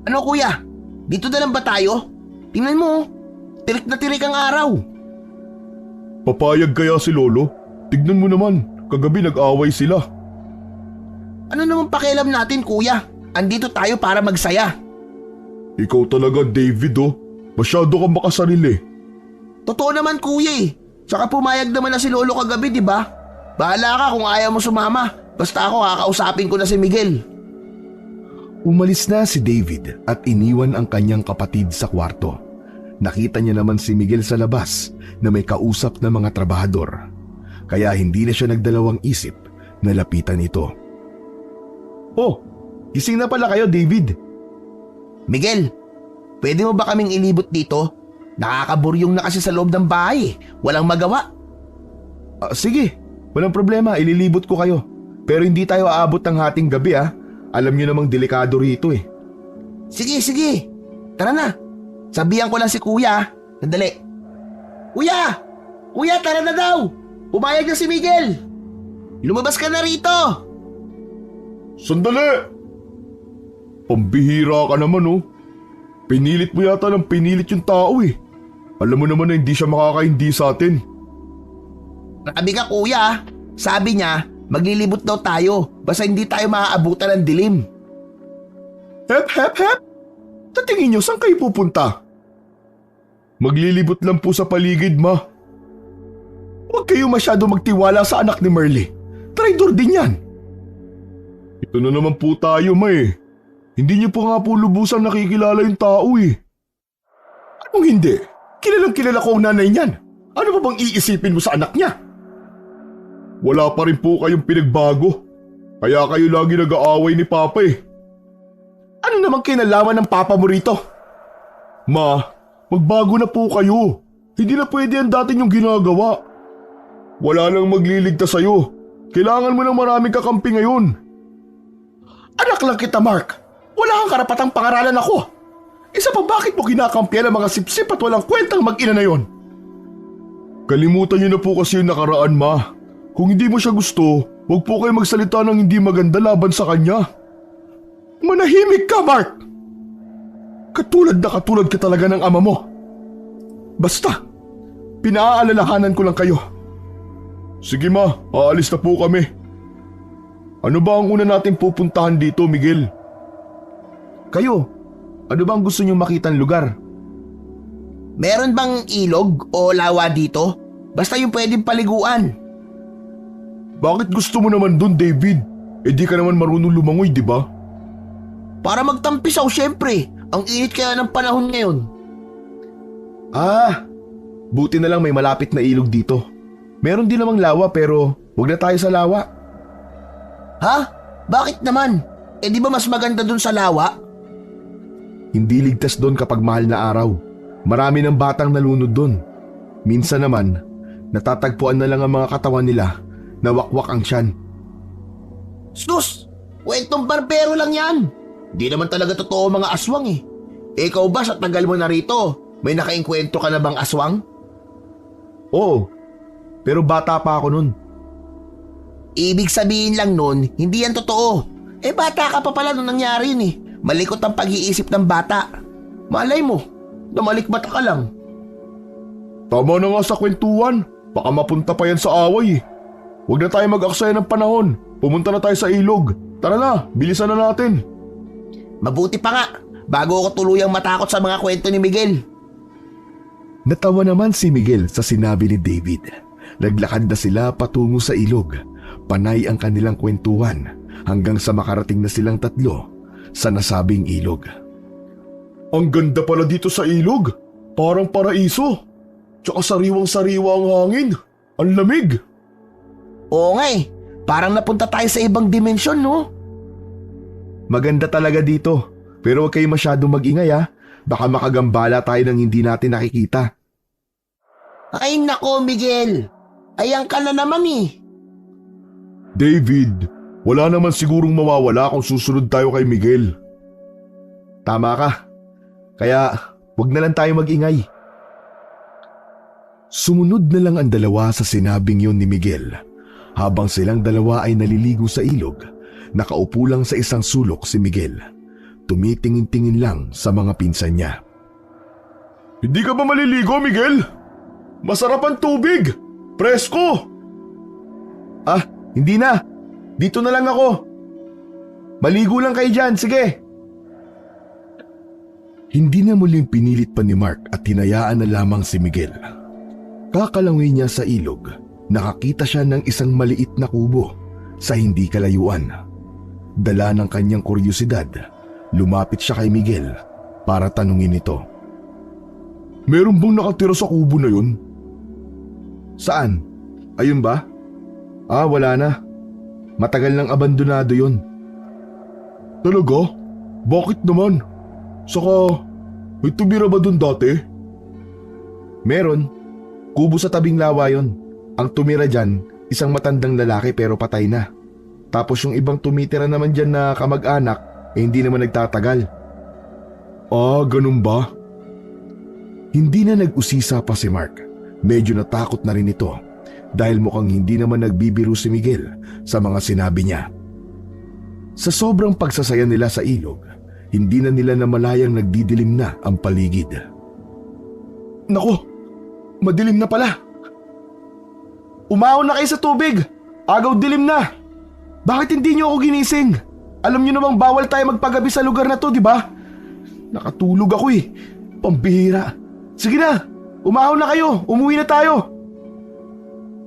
Ano kuya? Dito na lang ba tayo? Tingnan mo, tirik na tirik ang araw. Papayag kaya si Lolo? Tignan mo naman, kagabi nag-away sila. Ano naman pakialam natin kuya? Andito tayo para magsaya. Ikaw talaga, David, oh. Masyado kang makasarili. Totoo naman kuya eh. Tsaka pumayag naman na si Lolo kagabi, di ba? Bahala ka kung ayaw mo sumama. Basta ako kakausapin ko na si Miguel. Umalis na si David at iniwan ang kanyang kapatid sa kwarto. Nakita niya naman si Miguel sa labas na may kausap na mga trabahador. Kaya hindi na siya nagdalawang isip na lapitan ito. Oh, gising na pala kayo, David. Miguel, pwede mo ba kaming ilibot dito? Nakakaburyong na kasi sa loob ng bahay. Walang magawa. Sige, walang problema, ililibot ko kayo. Pero hindi tayo aabot ng hating gabi, ah. Alam niyo namang delikado rito eh. Sige. Tara na. Sabihan ko lang si kuya. Sandali. Kuya! Kuya, tara na daw! Pumayag na si Miguel! Lumabas ka na rito! Sandali! Pambihira ka naman, oh. Pinilit mo yata ng pinilit yung tao eh. Alam mo naman na hindi siya makakaindi sa atin. Grabe ka kuya. Sabi niya, maglilibot daw tayo. Basta hindi tayo maaabutan ng dilim. Hep! Sa tingin niyo, saan kayo pupunta? Maglilibot lang po sa paligid, ma. Huwag kayo masyado magtiwala sa anak ni Merle. Traidor din yan. Ito na naman po tayo, ma eh. Hindi niyo po nga po lubusang nakikilala yung tao eh. Anong hindi? Kilalang kilala ko ang nanay niyan. Ano pa bang iisipin mo sa anak niya? Wala pa rin po kayong pinagbago. Kaya kayo lagi nag-aaway ni Papa eh. Ano namang kinalaman ng Papa mo rito? Ma, magbago na po kayo. Hindi na pwede ang dati niyong ginagawa. Wala nang magliligtas sa'yo. Kailangan mo ng maraming kakampi ngayon. Anak lang kita, Mark. Wala kang karapatang pangaralan ako. Isa pa, bakit mo kinakampihan ang mga sipsip at walang kwentang mag-ina na yon? Kalimutan niyo na po kasi yung nakaraan, ma. Kung hindi mo siya gusto, huwag po kayo magsalita ng hindi maganda laban sa kanya. Manahimik ka, Mark! Katulad ka talaga ng ama mo. Basta, pinaaalalahanan ko lang kayo. Sige ma, aalis na po kami. Ano ba ang una natin pupuntahan dito, Miguel? Kayo, ano bang gusto niyong makitang lugar? Meron bang ilog o lawa dito? Basta yung pwedeng paliguan. Bakit gusto mo naman dun, David? Eh di ka naman marunong lumangoy, di ba? Para magtampisaw syempre. Ang init kaya ng panahon ngayon. Buti na lang may malapit na ilog dito. Meron din namang lawa pero wag na tayo sa lawa. Ha? Bakit naman? Eh di ba mas maganda dun sa lawa? Hindi ligtas doon kapag mahal na araw. Marami ng batang nalunod doon. Minsan naman, natatagpuan na lang ang mga katawan nila na wakwak ang tiyan. Sus! Kwentong barbero lang yan. Di naman talaga totoo mga aswang eh. Ikaw ba sa tagal mo na rito, may nakainkwento ka na bang aswang? Oo, pero bata pa ako nun. Ibig sabihin lang nun, hindi yan totoo. Bata ka pa pala nung nangyari yun eh. Malikot ang pag-iisip ng bata. Malay mo, namalikmata ka lang. Tama na nga sa kwentuhan. Baka mapunta pa yan sa away eh. Huwag na tayo mag-aksaya ng panahon. Pumunta na tayo sa ilog. Tara na, bilisan na natin. Mabuti pa nga, bago ako tuluyang matakot sa mga kwento ni Miguel. Natawa naman si Miguel sa sinabi ni David. Naglakad na sila patungo sa ilog. Panay ang kanilang kwentuhan hanggang sa makarating na silang tatlo sa nasabing ilog. Ang ganda pala dito sa ilog. Parang paraiso. Tsaka sariwang-sariwa ang hangin. Ang lamig. Oo nga eh, parang napunta tayo sa ibang dimensyon no? Maganda talaga dito. Pero huwag kayo masyadong mag-ingay ha. Baka makagambala tayo ng hindi natin nakikita. Ay nako Miguel, ayan ka na naman eh. David, wala naman sigurong mawawala kung susunod tayo kay Miguel. Tama ka. Kaya huwag na lang tayo mag-ingay. Sumunod na lang ang dalawa sa sinabing yon ni Miguel. Habang silang dalawa ay naliligo sa ilog, nakaupo lang sa isang sulok si Miguel. Tumitingin-tingin lang sa mga pinsan niya. Hindi ka ba maliligo, Miguel? Masarap ang tubig. Presko. Ah, hindi na. Dito na lang ako. Maligo lang kayo dyan, sige. Hindi na muling pinilit pa ni Mark at hinayaan na lamang si Miguel. Kakalangoy niya sa ilog, nakakita siya ng isang maliit na kubo sa hindi kalayuan. Dala ng kanyang kuryosidad, lumapit siya kay Miguel para tanungin ito. Meron bang nakatira sa kubo na yun? Saan? Ayun ba? Ah, wala na. Matagal nang abandonado yun. Talaga? Bakit naman? Saka, may tumira ba dun dati? Meron. Kubo sa tabing lawa yon. Ang tumira dyan, isang matandang lalaki pero patay na. Tapos yung ibang tumitira naman dyan na kamag-anak, hindi naman nagtatagal. Ah, ganun ba? Hindi na nag-usisa pa si Mark. Medyo natakot na rin ito dahil mukhang hindi naman nagbibiro si Miguel sa mga sinabi niya. Sa sobrang pagsasaya nila sa ilog, hindi na nila namalayang nagdidilim na ang paligid. Naku! Madilim na pala. Umahon na kayo sa tubig. Agaw dilim na. Bakit hindi niyo ako ginising? Alam niyo namang bawal tayo magpagabi sa lugar na to, di ba? Nakatulog ako eh. Pambihira. Sige na. Umahon na kayo. Umuwi na tayo.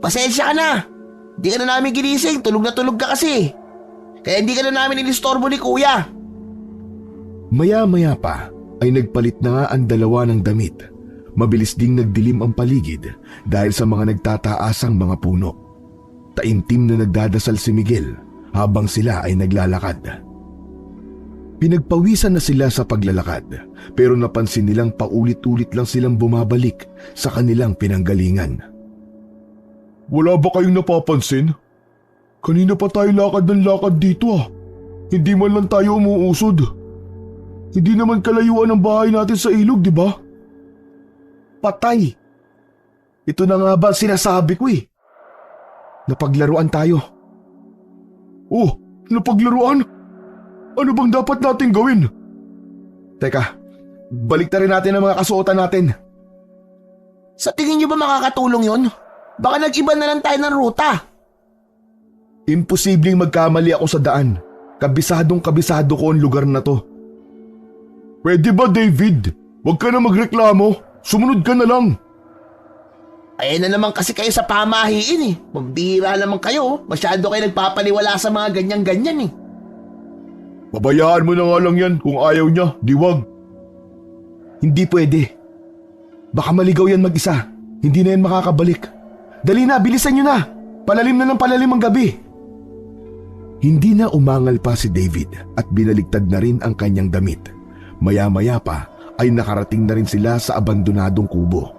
Pasensya ka na. Di ka na namin ginising, tulog na tulog ka kasi. Kaya hindi ka na namin inistorbo ni kuya. Maya-maya pa ay nagpalit na nga ang dalawa ng damit. Mabilis ding nagdilim ang paligid dahil sa mga nagtataasang mga puno. Taimtim na nagdadasal si Miguel habang sila ay naglalakad. Pinagpawisan na sila sa paglalakad pero napansin nilang paulit-ulit lang silang bumabalik sa kanilang pinanggalingan. Wala ba kayong napapansin? Kanina pa tayo lakad ng lakad dito ah. Hindi man lang tayo umuusod. Hindi naman kalayuan ang bahay natin sa ilog, di ba? Patay. Ito na nga ba sinasabi ko eh. Napaglaruan tayo. Oh, napaglaruan? Ano bang dapat natin gawin? Teka, balik na rin natin ang mga kasuotan natin. Sa tingin niyo ba makakatulong yon? Baka nag-iba na lang tayo ng ruta. Imposibleng magkamali ako sa daan. Kabisado ko ang lugar na to. Pwede ba, David? Huwag ka na magreklamo. Sumunod ka na lang. Ayan na naman kasi kayo sa pamahiin eh. Mambihira naman kayo. Masyado kayo nagpapaniwala sa mga ganyan-ganyan eh. Pabayaan mo na nga lang yan kung ayaw niya, di wag. Hindi pwede. Baka maligaw yan mag-isa. Hindi na yan makakabalik. Dali na, bilisan nyo na. Palalim na ng palalim ang gabi. Hindi na umangal pa si David at binaligtad na rin ang kanyang damit. Maya-maya pa ay nakarating na rin sila sa abandonadong kubo.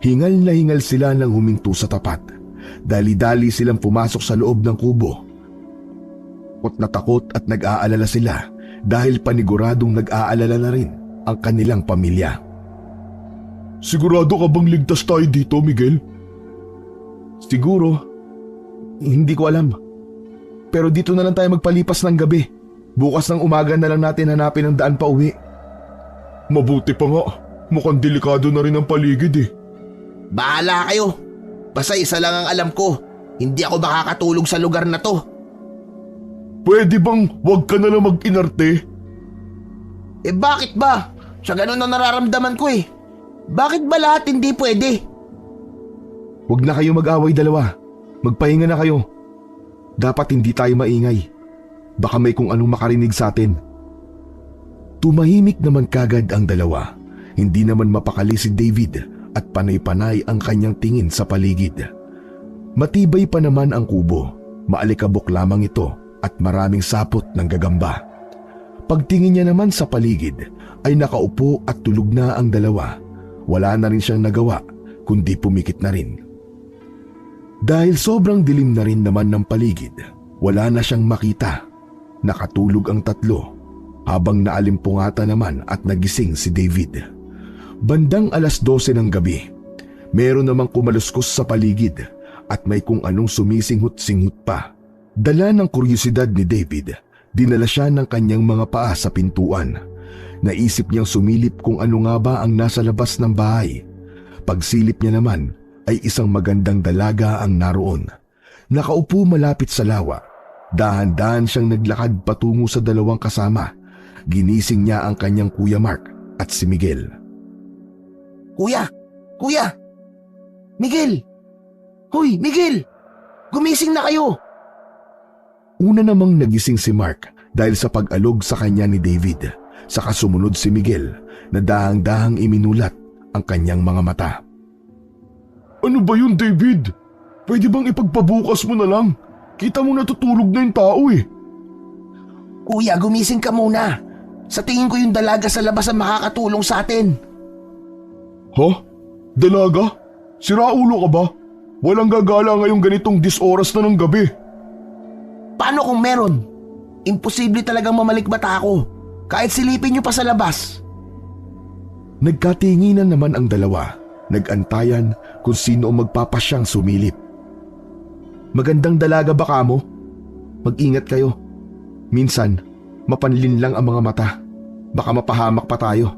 Hingal na hingal sila nang huminto sa tapat. Dali-dali silang pumasok sa loob ng kubo. Takot at nag-aalala sila dahil paniguradong nag-aalala na rin ang kanilang pamilya. Sigurado ka bang ligtas tayo dito, Miguel? Siguro, hindi ko alam. Pero dito na lang tayo magpalipas ng gabi. Bukas ng umaga na lang natin hanapin ang daan pa uwi. Mabuti pa nga. Mukhang delikado na rin ang paligid eh. Bahala kayo. Basta isa lang ang alam ko. Hindi ako makakatulog sa lugar na to. Pwede bang wag ka na lang mag-inarte? Eh bakit ba? Sa ganun ang nararamdaman ko eh. Bakit ba lahat hindi pwede? Huwag na kayo mag-away dalawa. Magpahinga na kayo. Dapat hindi tayo maingay. Baka may kung anong makarinig sa atin. Tumahimik naman kagad ang dalawa. Hindi naman mapakali si David at panay-panay ang kanyang tingin sa paligid. Matibay pa naman ang kubo. Maalikabok lamang ito at maraming sapot ng gagamba. Pagtingin niya naman sa paligid ay nakaupo at tulog na ang dalawa. Wala na rin siyang nagawa kundi pumikit na rin. Dahil sobrang dilim na rin naman ng paligid, wala na siyang makita. Nakatulog ang tatlo habang naalimpungata naman at nagising si David. Bandang 12:00 ng gabi, meron namang kumaluskos sa paligid at may kung anong sumisinghot-singhot pa. Dala ng kuryosidad ni David, dinala siya ng kanyang mga paa sa pintuan. Naisip niyang sumilip kung ano nga ba ang nasa labas ng bahay. Pagsilip niya naman ay isang magandang dalaga ang naroon. Nakaupo malapit sa lawa. Dahan-dahan siyang naglakad patungo sa dalawang kasama. Ginising niya ang kanyang Kuya Mark at si Miguel. Kuya! Kuya! Miguel! Hoy, Miguel! Gumising na kayo! Una namang nagising si Mark dahil sa pag-alog sa kanya ni David. Saka sumunod si Miguel na dahang-dahang iminulat ang kanyang mga mata. Ano ba yun, David? Pwede bang ipagpabukas mo na lang? Kita mo natutulog na yung tao eh. Kuya, gumising ka muna. Sa tingin ko yung dalaga sa labas ang makakatulong sa atin. Ha? Dalaga? Siraulo ka ba? Walang gagala ngayong ganitong disoras na ng gabi. Paano kung meron? Imposible talagang mamalikmata ako. Kahit silipin niyo pa sa labas. Nagkatinginan naman ang dalawa. Nag-antayan kung sino ang magpapasyang sumilip. Magandang dalaga ba kamo? Mag-ingat kayo. Minsan, mapanlin lang ang mga mata. Baka mapahamak pa tayo.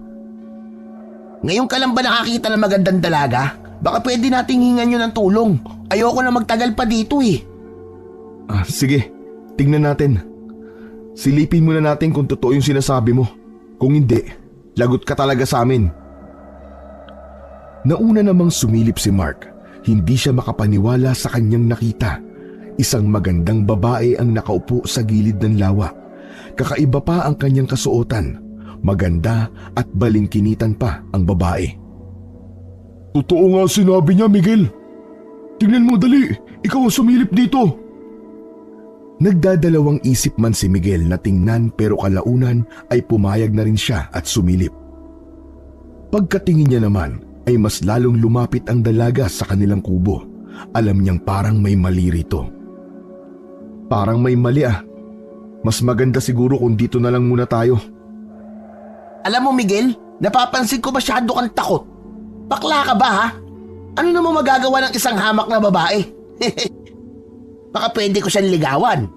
Ngayon ka lang ba nakakita ng magandang dalaga? Baka pwede nating hingan nyo ng tulong. Ayoko na magtagal pa dito eh. Sige, tingnan natin. Silipin muna natin kung totoo yung sinasabi mo. Kung hindi, lagot ka talaga sa amin. Nauna namang sumilip si Mark. Hindi siya makapaniwala sa kanyang nakita. Isang magandang babae ang nakaupo sa gilid ng lawa. Kakaiba pa ang kanyang kasuotan. Maganda at balingkinitan pa ang babae. Totoo nga sinabi niya, Miguel. Tingnan mo dali, ikaw ang sumilip dito. Nagdadalawang isip man si Miguel na tingnan pero kalaunan ay pumayag na rin siya at sumilip. Pagkatingin niya naman ay mas lalong lumapit ang dalaga sa kanilang kubo. Alam niyang parang may mali rito. Parang may mali ah. Mas maganda siguro kung dito na lang muna tayo. Alam mo Miguel, napapansin ko masyado kang takot. Bakla ka ba ha? Ano naman magagawa ng isang hamak na babae? Baka pwede ko siyang ligawan.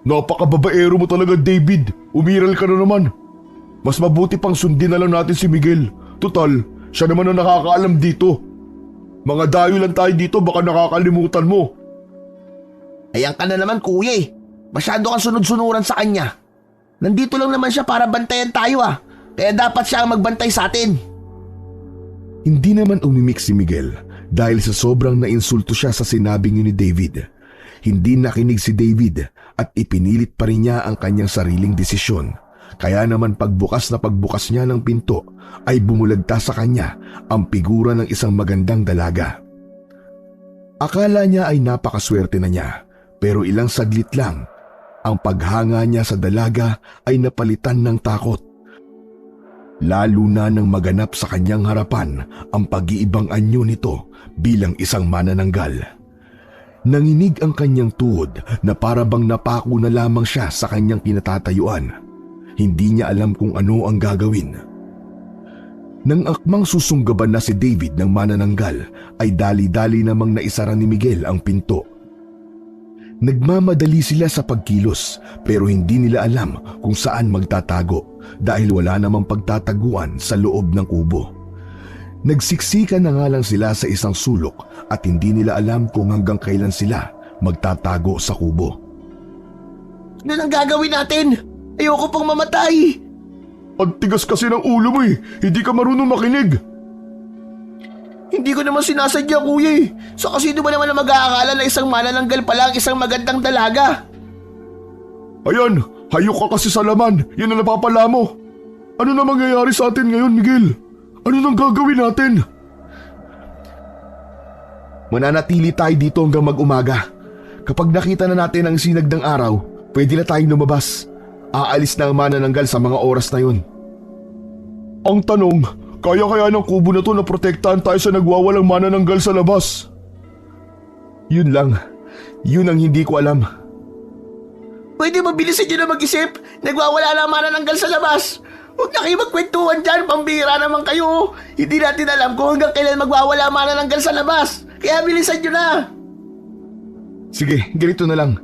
Napakababaero mo talaga, David. Umiral ka na naman. Mas mabuti pang sundin na lang natin si Miguel. Total, siya naman ang nakakaalam dito. Mga dayo lang tayo dito, baka nakakalimutan mo. Ayan ka na naman kuya eh. Masyado kang sunod-sunuran sa kanya. Nandito lang naman siya para bantayan tayo ah. Kaya dapat siya ang magbantay sa atin. Hindi naman umimik si Miguel dahil sa sobrang nainsulto siya sa sinabing ni David. Hindi nakinig si David at ipinilit pa rin niya ang kanyang sariling desisyon. Kaya naman pagbukas niya ng pinto ay bumulagta sa kanya ang figura ng isang magandang dalaga. Akala niya ay napakaswerte na niya pero ilang saglit lang ang paghanga niya sa dalaga ay napalitan ng takot. lalo na nang maganap sa kanyang harapan ang pag-iibang anyo nito bilang isang manananggal. Nanginig ang kanyang tuhod na para bang napako na lamang siya sa kanyang kinatatayuan. Hindi niya alam kung ano ang gagawin. Nang akmang susunggaban na si David ng manananggal, ay dali-dali namang naisara ni Miguel ang pinto. Nagmamadali sila sa pagkilos pero hindi nila alam kung saan magtatago dahil wala namang pagtataguan sa loob ng kubo. Nagsiksikan na nga lang sila sa isang sulok at hindi nila alam kung hanggang kailan sila magtatago sa kubo. Ano nang gagawin natin? Ayoko pong mamatay. Ang tigas kasi ng ulo mo eh. Hindi ka marunong makinig. Hindi ko naman sinasadya, kuya eh. So kasi ba naman na mag-aakala na isang manananggal pala ang isang magandang dalaga? Ayan, hayok ka kasi sa laman. Yan ang napapala mo. Ano na mangyayari sa atin ngayon, Miguel? Ano nang gagawin natin? Mananatili tayo dito hanggang mag-umaga. Kapag nakita na natin ang sinag ng araw, pwede na tayong lumabas. Aalis na ang manananggal sa mga oras na yun. Ang tanong, kaya ng kubo na to na protektahan tayo sa nagwawalang manananggal sa labas? Yun lang. Yun ang hindi ko alam. Pwede mabilisan nyo na mag-isip. Nagwawala lang manananggal sa labas. Huwag na kayo magkwentuhan dyan. Pambira naman kayo. Hindi natin alam kung hanggang kailan magwawala manananggal sa labas. Kaya bilisan nyo na. Sige, ganito na lang.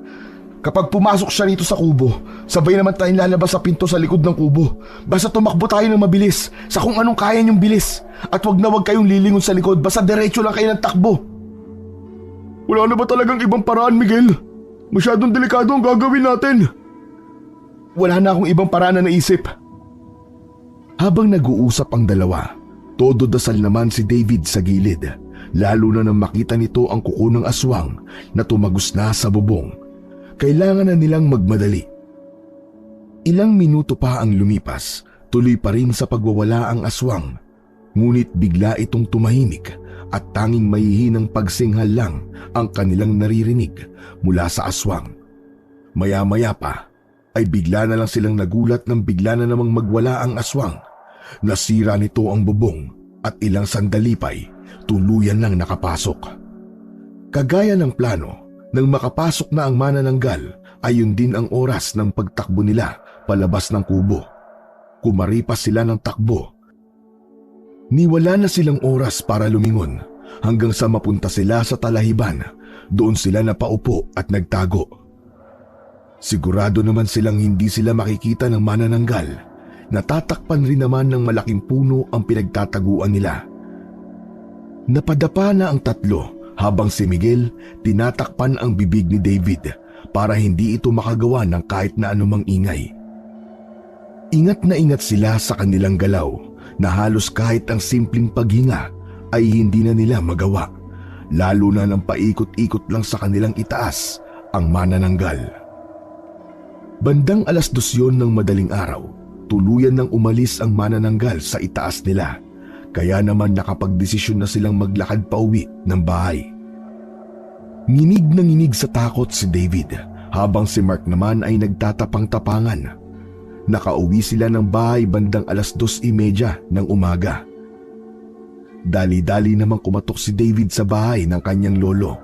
Kapag pumasok siya rito sa kubo, sabay naman tayong lalabas sa pinto sa likod ng kubo. Basta tumakbo tayo ng mabilis sa kung anong kaya niyong bilis. At wag kayong lilingon sa likod, basta diretso lang kayo ng takbo. Wala na ba talagang ibang paraan, Miguel? Masyadong delikado ang gagawin natin. Wala na akong ibang paraan na naisip. Habang nag-uusap ang dalawa, todo dasal naman si David sa gilid, lalo na nang makita nito ang kuko ng aswang na tumagos na sa bubong. Kailangan na nilang magmadali. Ilang minuto pa ang lumipas, tuloy pa rin sa pagwawala ang aswang. Ngunit bigla itong tumahimik at tanging mahihinang pagsinghal lang ang kanilang naririnig mula sa aswang. Maya-maya pa ay bigla na lang silang nagulat nang bigla na namang magwala ang aswang. Nasira nito ang bubong at ilang sandali pa'y tuluyan lang nakapasok. Kagaya ng plano, nang makapasok na ang manananggal, ayon din ang oras ng pagtakbo nila palabas ng kubo. Kumaripas sila ng takbo. Niwala na silang oras para lumingon hanggang sa mapunta sila sa talahiban. Doon sila napaupo at nagtago. Sigurado naman silang hindi sila makikita ng manananggal. Natatakpan rin naman ng malaking puno ang pinagtataguan nila. Napadapa na ang tatlo habang si Miguel tinatakpan ang bibig ni David para hindi ito makagawa ng kahit na anumang ingay. Ingat na ingat sila sa kanilang galaw na halos kahit ang simpleng paghinga ay hindi na nila magawa, lalo na nang paikot-ikot lang sa kanilang itaas ang manananggal. Bandang 2:00 yun ng madaling araw, tuluyan nang umalis ang manananggal sa itaas nila. Kaya naman nakapagdesisyon na silang maglakad pa uwi ng bahay. Nginig na nginig sa takot si David habang si Mark naman ay nagtatapang-tapangan. Nakauwi sila ng bahay bandang 2:30 ng umaga. Dali-dali namang kumatok si David sa bahay ng kanyang lolo.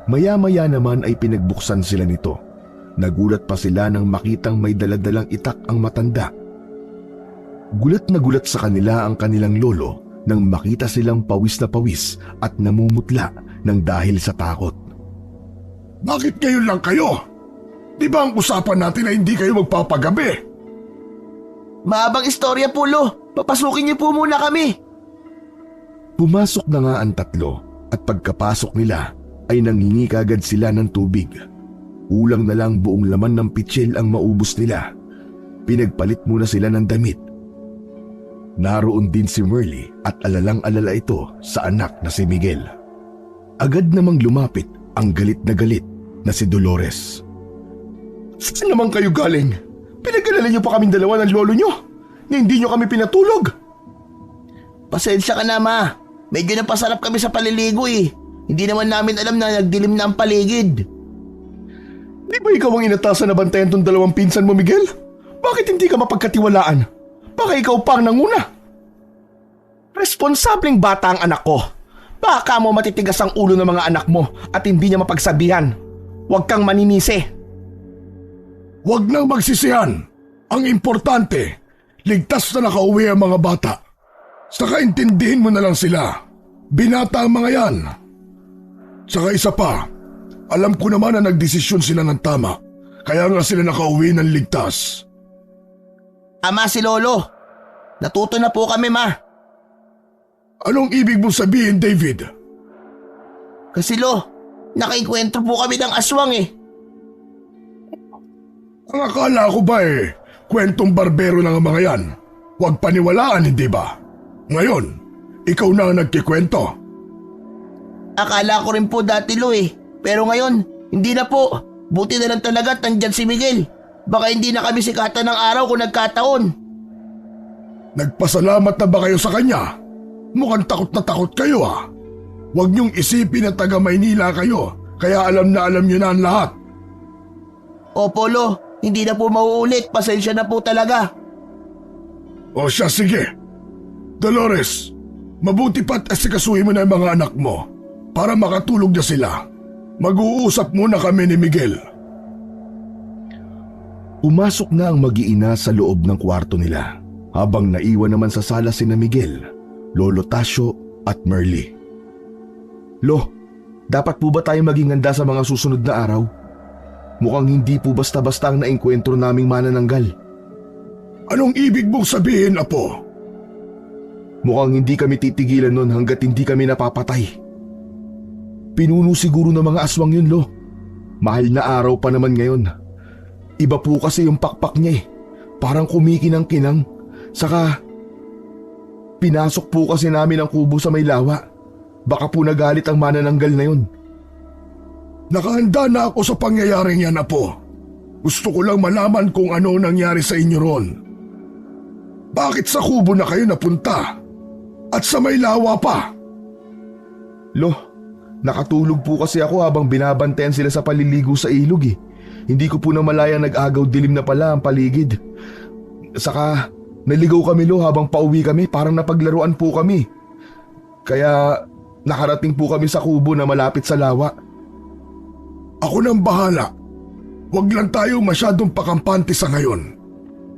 Maya-maya naman ay pinagbuksan sila nito. Nagulat pa sila nang makitang may daladalang itak ang matanda. Gulat na gulat sa kanila ang kanilang lolo nang makita silang pawis na pawis at namumutla ng dahil sa takot. Bakit ngayon lang kayo? Di ba ang usapan natin na hindi kayo magpapagabi? Maabang istorya po, Lo. Papasukin niyo po muna kami. Pumasok na nga ang tatlo at pagkapasok nila ay nangingi kagad sila ng tubig. Ulang na lang buong laman ng pitsil ang maubos nila. Pinagpalit muna sila ng damit. Naroon din si Merly at alalang-alala ito sa anak na si Miguel. Agad namang lumapit ang galit na si Dolores. Saan naman kayo galing? Pinag-alala niyo pa kaming dalawa ng lolo niyo na hindi niyo kami pinatulog. Pasensya ka na, Ma. Medyo napasarap kami sa paliligo eh. Hindi naman namin alam na nagdilim na ang paligid. Di ba ikaw ang inatasan na bantayan tong dalawang pinsan mo, Miguel? Bakit hindi ka mapagkatiwalaan? Baka ikaw pang nanguna. Responsableng bata ang anak ko. Baka mo matitigas ang ulo ng mga anak mo at hindi niya mapagsabihan. Huwag kang maninisi. Huwag nang magsisihan. Ang importante, ligtas na nakauwi ang mga bata. Saka intindihin mo na lang sila. Binata ang mga yan. Saka isa pa, alam ko naman na nagdesisyon sila ng tama. Kaya nga sila nakauwi ng ligtas. Ama, si Lolo. Natuto na po kami, ma. Anong ibig mong sabihin, David? Kasi nakaikwentro po kami ng aswang eh. Ang akala ko ba kwentong barbero lang ang mga yan. Huwag paniwalaan, hindi ba? Ngayon, ikaw na ang nagkikwento. Akala ko rin po dati, Lo eh. Pero ngayon, hindi na po. Buti na lang talaga nandyan si Miguel. Baka hindi na kami sikatan ng araw kung nagkataon. Nagpasalamat na ba kayo sa kanya? Mukhang takot na takot kayo ah. Huwag niyong isipin na taga Maynila kayo, kaya alam na ang lahat. Opo, Lo. Hindi na po mauulit. Pasensya na po talaga. O siya, sige. Dolores, mabuti pa't asikasuhin mo na yung mga anak mo para makatulog na sila. Mag-uusap muna kami ni Miguel. Pumasok na ang mag-iina sa loob ng kwarto nila habang naiwan naman sa sala sina Miguel, Lolo Tasio at Merly. Lo, dapat po ba tayo maging handa sa mga susunod na araw? Mukhang hindi po basta-basta ang naengkwentro naming manananggal. Anong ibig mong sabihin, Apo? Mukhang hindi kami titigilan nun hanggat hindi kami napapatay. Pinuno siguro ng mga aswang yun, Lo. Mahal na araw pa naman ngayon. Iba po kasi yung pakpak niya eh. Parang kumikinang-kinang. Saka, pinasok po kasi namin ang kubo sa may lawa. Baka po nagalit ang manananggal na yun. Nakahanda na ako sa pangyayaring yan, Apo. Gusto ko lang malaman kung ano nangyari sa inyo ron. Bakit sa kubo na kayo napunta? At sa may lawa pa? Lo, nakatulog po kasi ako habang binabantayan sila sa paliligo sa ilog eh. Hindi ko po namalaya nag-agaw dilim na pala ang paligid. Saka naligaw kami, Lo, habang pauwi kami, parang napaglaruan po kami. Kaya nakarating po kami sa kubo na malapit sa lawa. Ako nang bahala. Huwag lang tayo masyadong pakampante sa ngayon.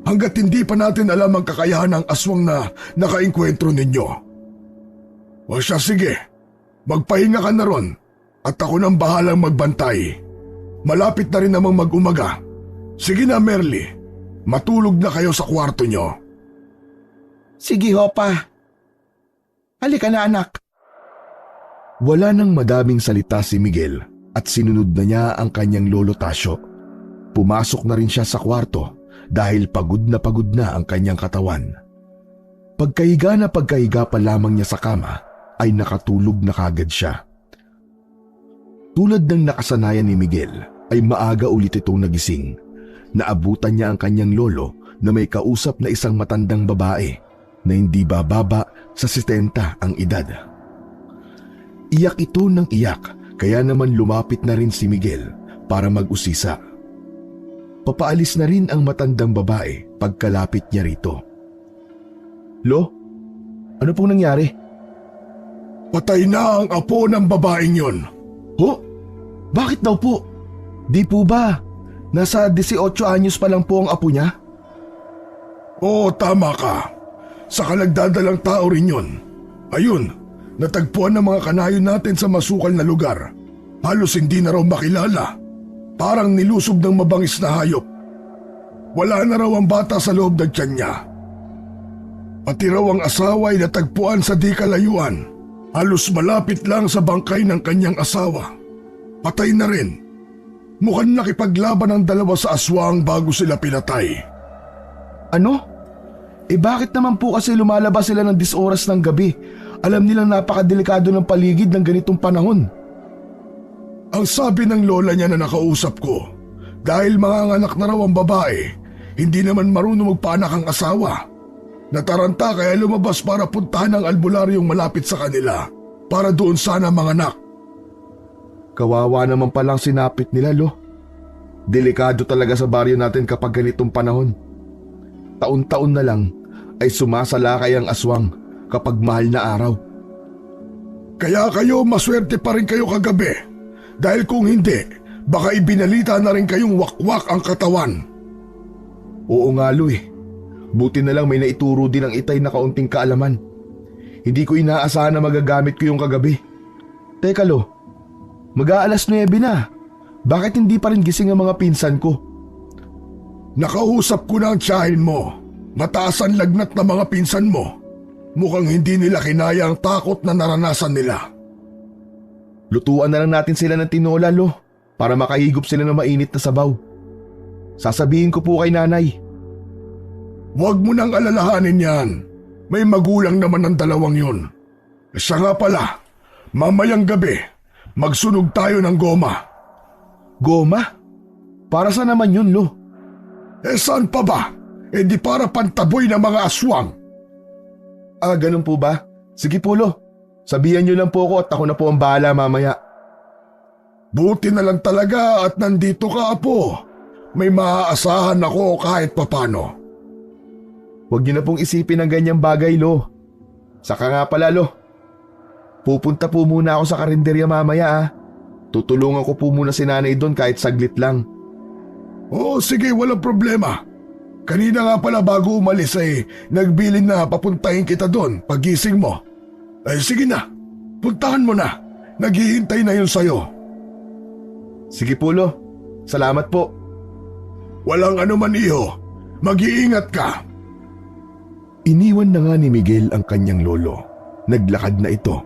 Hanggat hindi pa natin alam ang kakayahan ng aswang na nakaengkwentro ninyo. O siya, sige. Magpahinga ka na ron at ako nang bahalang magbantay. Malapit na rin namang mag-umaga. Sige na, Merly. Matulog na kayo sa kwarto nyo. Sige, Hopa. Halika na, anak. Wala nang madaming salita si Miguel at sinunod na niya ang kanyang lolo Tasio. Pumasok na rin siya sa kwarto dahil pagod na ang kanyang katawan. Pagkahiga pa lamang niya sa kama ay nakatulog na kagad siya. Tulad ng nakasanayan ni Miguel ay maaga ulit itong nagising. Naabutan niya ang kanyang lolo na may kausap na isang matandang babae na hindi bababa sa 70 ang edad. Iyak ito ng iyak kaya naman lumapit na rin si Miguel para mag-usisa. Papaalis na rin ang matandang babae pagkalapit niya rito. Lo, ano pong nangyari? Patay na ang apo ng babaeng yun. Ho? Bakit daw po? Di po ba? Nasa 18 anyos pa lang po ang apo niya? Oo, tama ka. Saka nagdadalang tao rin yun. Ayun, natagpuan ng mga kanayon natin sa masukal na lugar. Halos hindi na raw makilala. Parang nilusob ng mabangis na hayop. Wala na raw ang bata sa loob ng tiyan niya. Pati raw ang asawa ay natagpuan sa di kalayuan. Halos malapit lang sa bangkay ng kanyang asawa. Patay na rin. Mukhang nakipaglaban ang dalawa sa aswang bago sila pinatay. Ano? Bakit naman po kasi lumalabas sila ng 10 oras ng gabi? Alam nilang napakadelikado ng paligid ng ganitong panahon. Ang sabi ng lola niya na nakausap ko, dahil manganganak na raw ang babae, hindi naman marunong magpaanak ang asawa. Nataranta kaya lumabas para puntahan ang albularyong malapit sa kanila para doon sana manganak. Kawawa naman palang sinapit nila, Lo. Delikado talaga sa baryo natin kapag ganitong panahon. Taon-taon na lang ay sumasalakay ang aswang kapag mahal na araw. Kaya kayo maswerte pa rin kayo kagabi. Dahil kung hindi, baka ibinalita na rin kayong wakwak ang katawan. Oo nga Lo eh. Buti na lang may naituro din ang itay na kaunting kaalaman. Hindi ko inaasahan na magagamit ko yung kagabi. Teka Lo, mag-aalas 9 na. Bakit hindi pa rin gising ang mga pinsan ko? Nakausap ko na ang tiyahin mo. Mataas ang lagnat na mga pinsan mo. Mukhang hindi nila kinaya ang takot na naranasan nila. Lutuan na lang natin sila ng tinola Lo, para makahigop sila ng mainit na sabaw. Sasabihin ko po kay nanay. Huwag mo nang alalahanin yan. May magulang naman ang dalawang yun. Siya nga pala, mamayang gabi, magsunog tayo ng goma. Goma? Para saan naman yun Lo? Saan pa ba? Di para pantaboy ng mga aswang. Ganun po ba? Sige po Lo, sabihan niyo lang po ako at ako na po ang bahala mamaya. Buti na lang talaga at nandito ka, Apo. May maaasahan ako kahit papano. Huwag niyo na pong isipin ang ganyang bagay Lo. Saka nga pala Lo, pupunta po muna ako sa karinderya mamaya. Tutulungan ko po muna si nanay doon kahit saglit lang. Oo, sige, walang problema. Kanina nga pala bago umalis nagbilin na papuntahin kita doon pagising mo. Sige na, puntahan mo na. Naghihintay na yun sa'yo. Sige po Lo, salamat po. Walang anuman iho, mag-iingat ka. Iniwan na nga ni Miguel ang kanyang lolo. Naglakad na ito.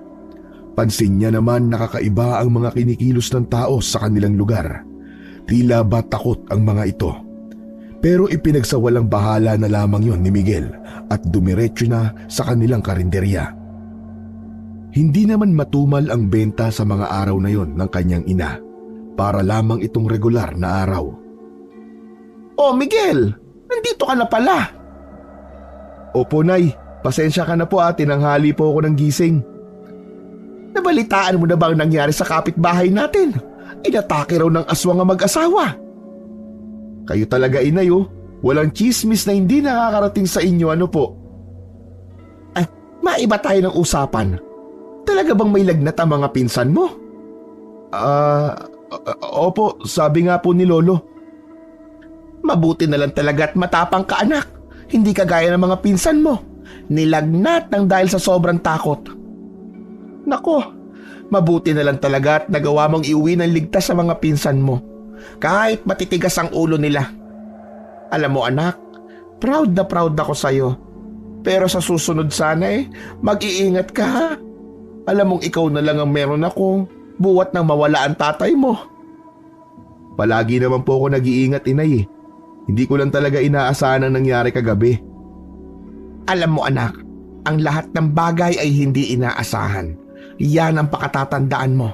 Pansin niya naman nakakaiba ang mga kinikilos ng tao sa kanilang lugar. Tila ba takot ang mga ito. Pero ipinagsawalang bahala na lamang yon ni Miguel at dumiretso na sa kanilang karinderya. Hindi naman matumal ang benta sa mga araw na yon ng kanyang ina. Para lamang itong regular na araw. Oh Miguel, nandito ka na pala. Opo Nay, pasensya ka na po tinanghali po ako ng gising. Nabalitaan mo na ba ang nangyari sa kapitbahay natin? Inatake raw ng aswang ang mag-asawa. Kayo talaga inay walang chismis na hindi nakakarating sa inyo ano po? Maiba tayo ng usapan. Talaga bang may lagnat ang mga pinsan mo? Opo, sabi nga po ni Lolo. Mabuti na lang talaga at matapang ka anak. Hindi kagaya ng mga pinsan mo. Nilagnat ng dahil sa sobrang takot. Nako, mabuti na lang talaga at nagawa mong iuwi ng ligtas sa mga pinsan mo. Kahit matitigas ang ulo nila. Alam mo anak, proud na proud ako sa'yo. Pero sa susunod sana mag-iingat ka ha. Alam mong ikaw na lang ang meron ako buwat nang mawala ang tatay mo. Palagi naman po ako nag-iingat inay. Hindi ko lang talaga inaasahan ang nangyari kagabi. Alam mo anak, ang lahat ng bagay ay hindi inaasahan. Yan ang pakatatandaan mo.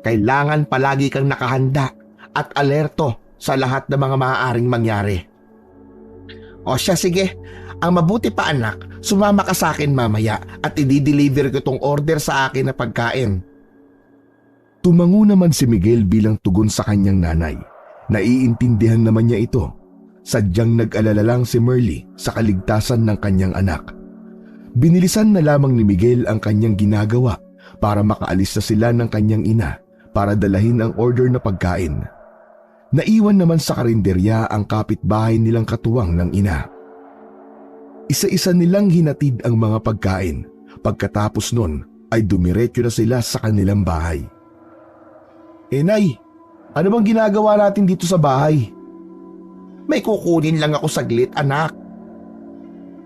Kailangan palagi kang nakahanda at alerto sa lahat ng mga maaaring mangyari. O siya sige, ang mabuti pa anak, sumama ka sa akin mamaya at i-deliver ko itong order sa akin na pagkain. Tumango naman si Miguel bilang tugon sa kanyang nanay. Naiintindihan naman niya ito. Sadyang nag-alala lang si Merly sa kaligtasan ng kanyang anak. Binilisan na lamang ni Miguel ang kanyang ginagawa para makaalis na sila ng kanyang ina para dalahin ang order na pagkain. Naiwan naman sa karinderya ang kapitbahay nilang katuwang ng ina. Isa-isa nilang hinatid ang mga pagkain. Pagkatapos nun ay dumiretso na sila sa kanilang bahay. Nay, ano bang ginagawa natin dito sa bahay? May kukunin lang ako saglit anak.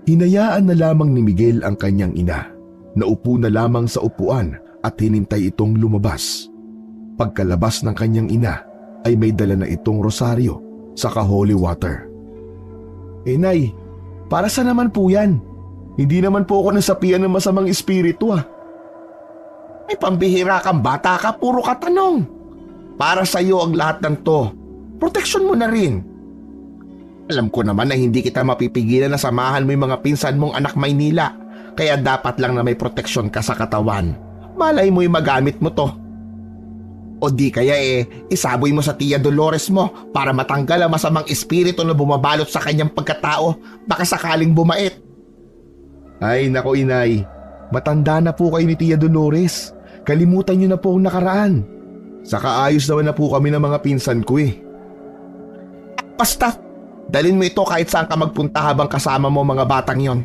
Hinayaan na lamang ni Miguel ang kanyang ina. Naupo na lamang sa upuan at hinintay itong lumabas. Pagkalabas ng kanyang ina ay may dala na itong rosaryo saka holy water. Nay, para saan naman po yan? Hindi naman po ako nasapian ng masamang espiritu May pambihira kang bata ka, puro katanong. Para sa iyo ang lahat ng to. Proteksyon mo na rin. Alam ko naman na hindi kita mapipigilan na samahan mo yung mga pinsan mong anak Maynila. Kaya dapat lang na may proteksyon ka sa katawan. Malay mo yung magamit mo to. O di kaya isaboy mo sa Tia Dolores mo para matanggal ang masamang espiritu na bumabalot sa kanyang pagkatao. Baka sakaling bumait. Ay nako inay, matanda na po kayo ni Tia Dolores. Kalimutan niyo na po ang nakaraan. Saka ayos naman na po kami ng mga pinsan ko eh. Basta, dalhin mo ito kahit saan ka magpunta habang kasama mo mga batang yon.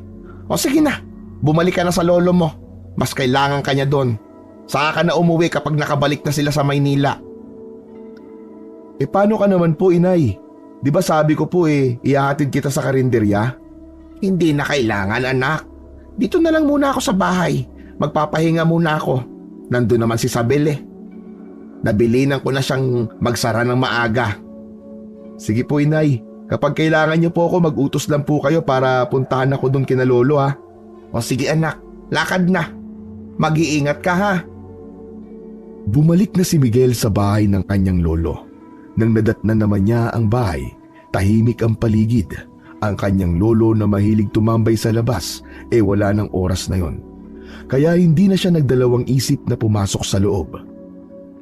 O sige na, bumalik ka na sa lolo mo. Mas kailangan ka niya doon. Saka ka na umuwi kapag nakabalik na sila sa Maynila. Eh paano ka naman po inay? Di ba sabi ko po ihahatid kita sa karinderya? Hindi na kailangan anak. Dito na lang muna ako sa bahay. Magpapahinga muna ako. Nandun naman si Sabel eh. Nabilinan ko na siyang magsara ng maaga. Sige po inay, kapag kailangan niyo po ako mag-utos lang po kayo para puntahan ako doon kina lolo ha. O sige anak, lakad na. Mag-iingat ka ha. Bumalik na si Miguel sa bahay ng kanyang lolo. Nang nadatnan naman niya ang bahay, tahimik ang paligid. Ang kanyang lolo na mahilig tumambay sa labas wala ng oras na yon. Kaya hindi na siya nagdalawang isip na pumasok sa loob.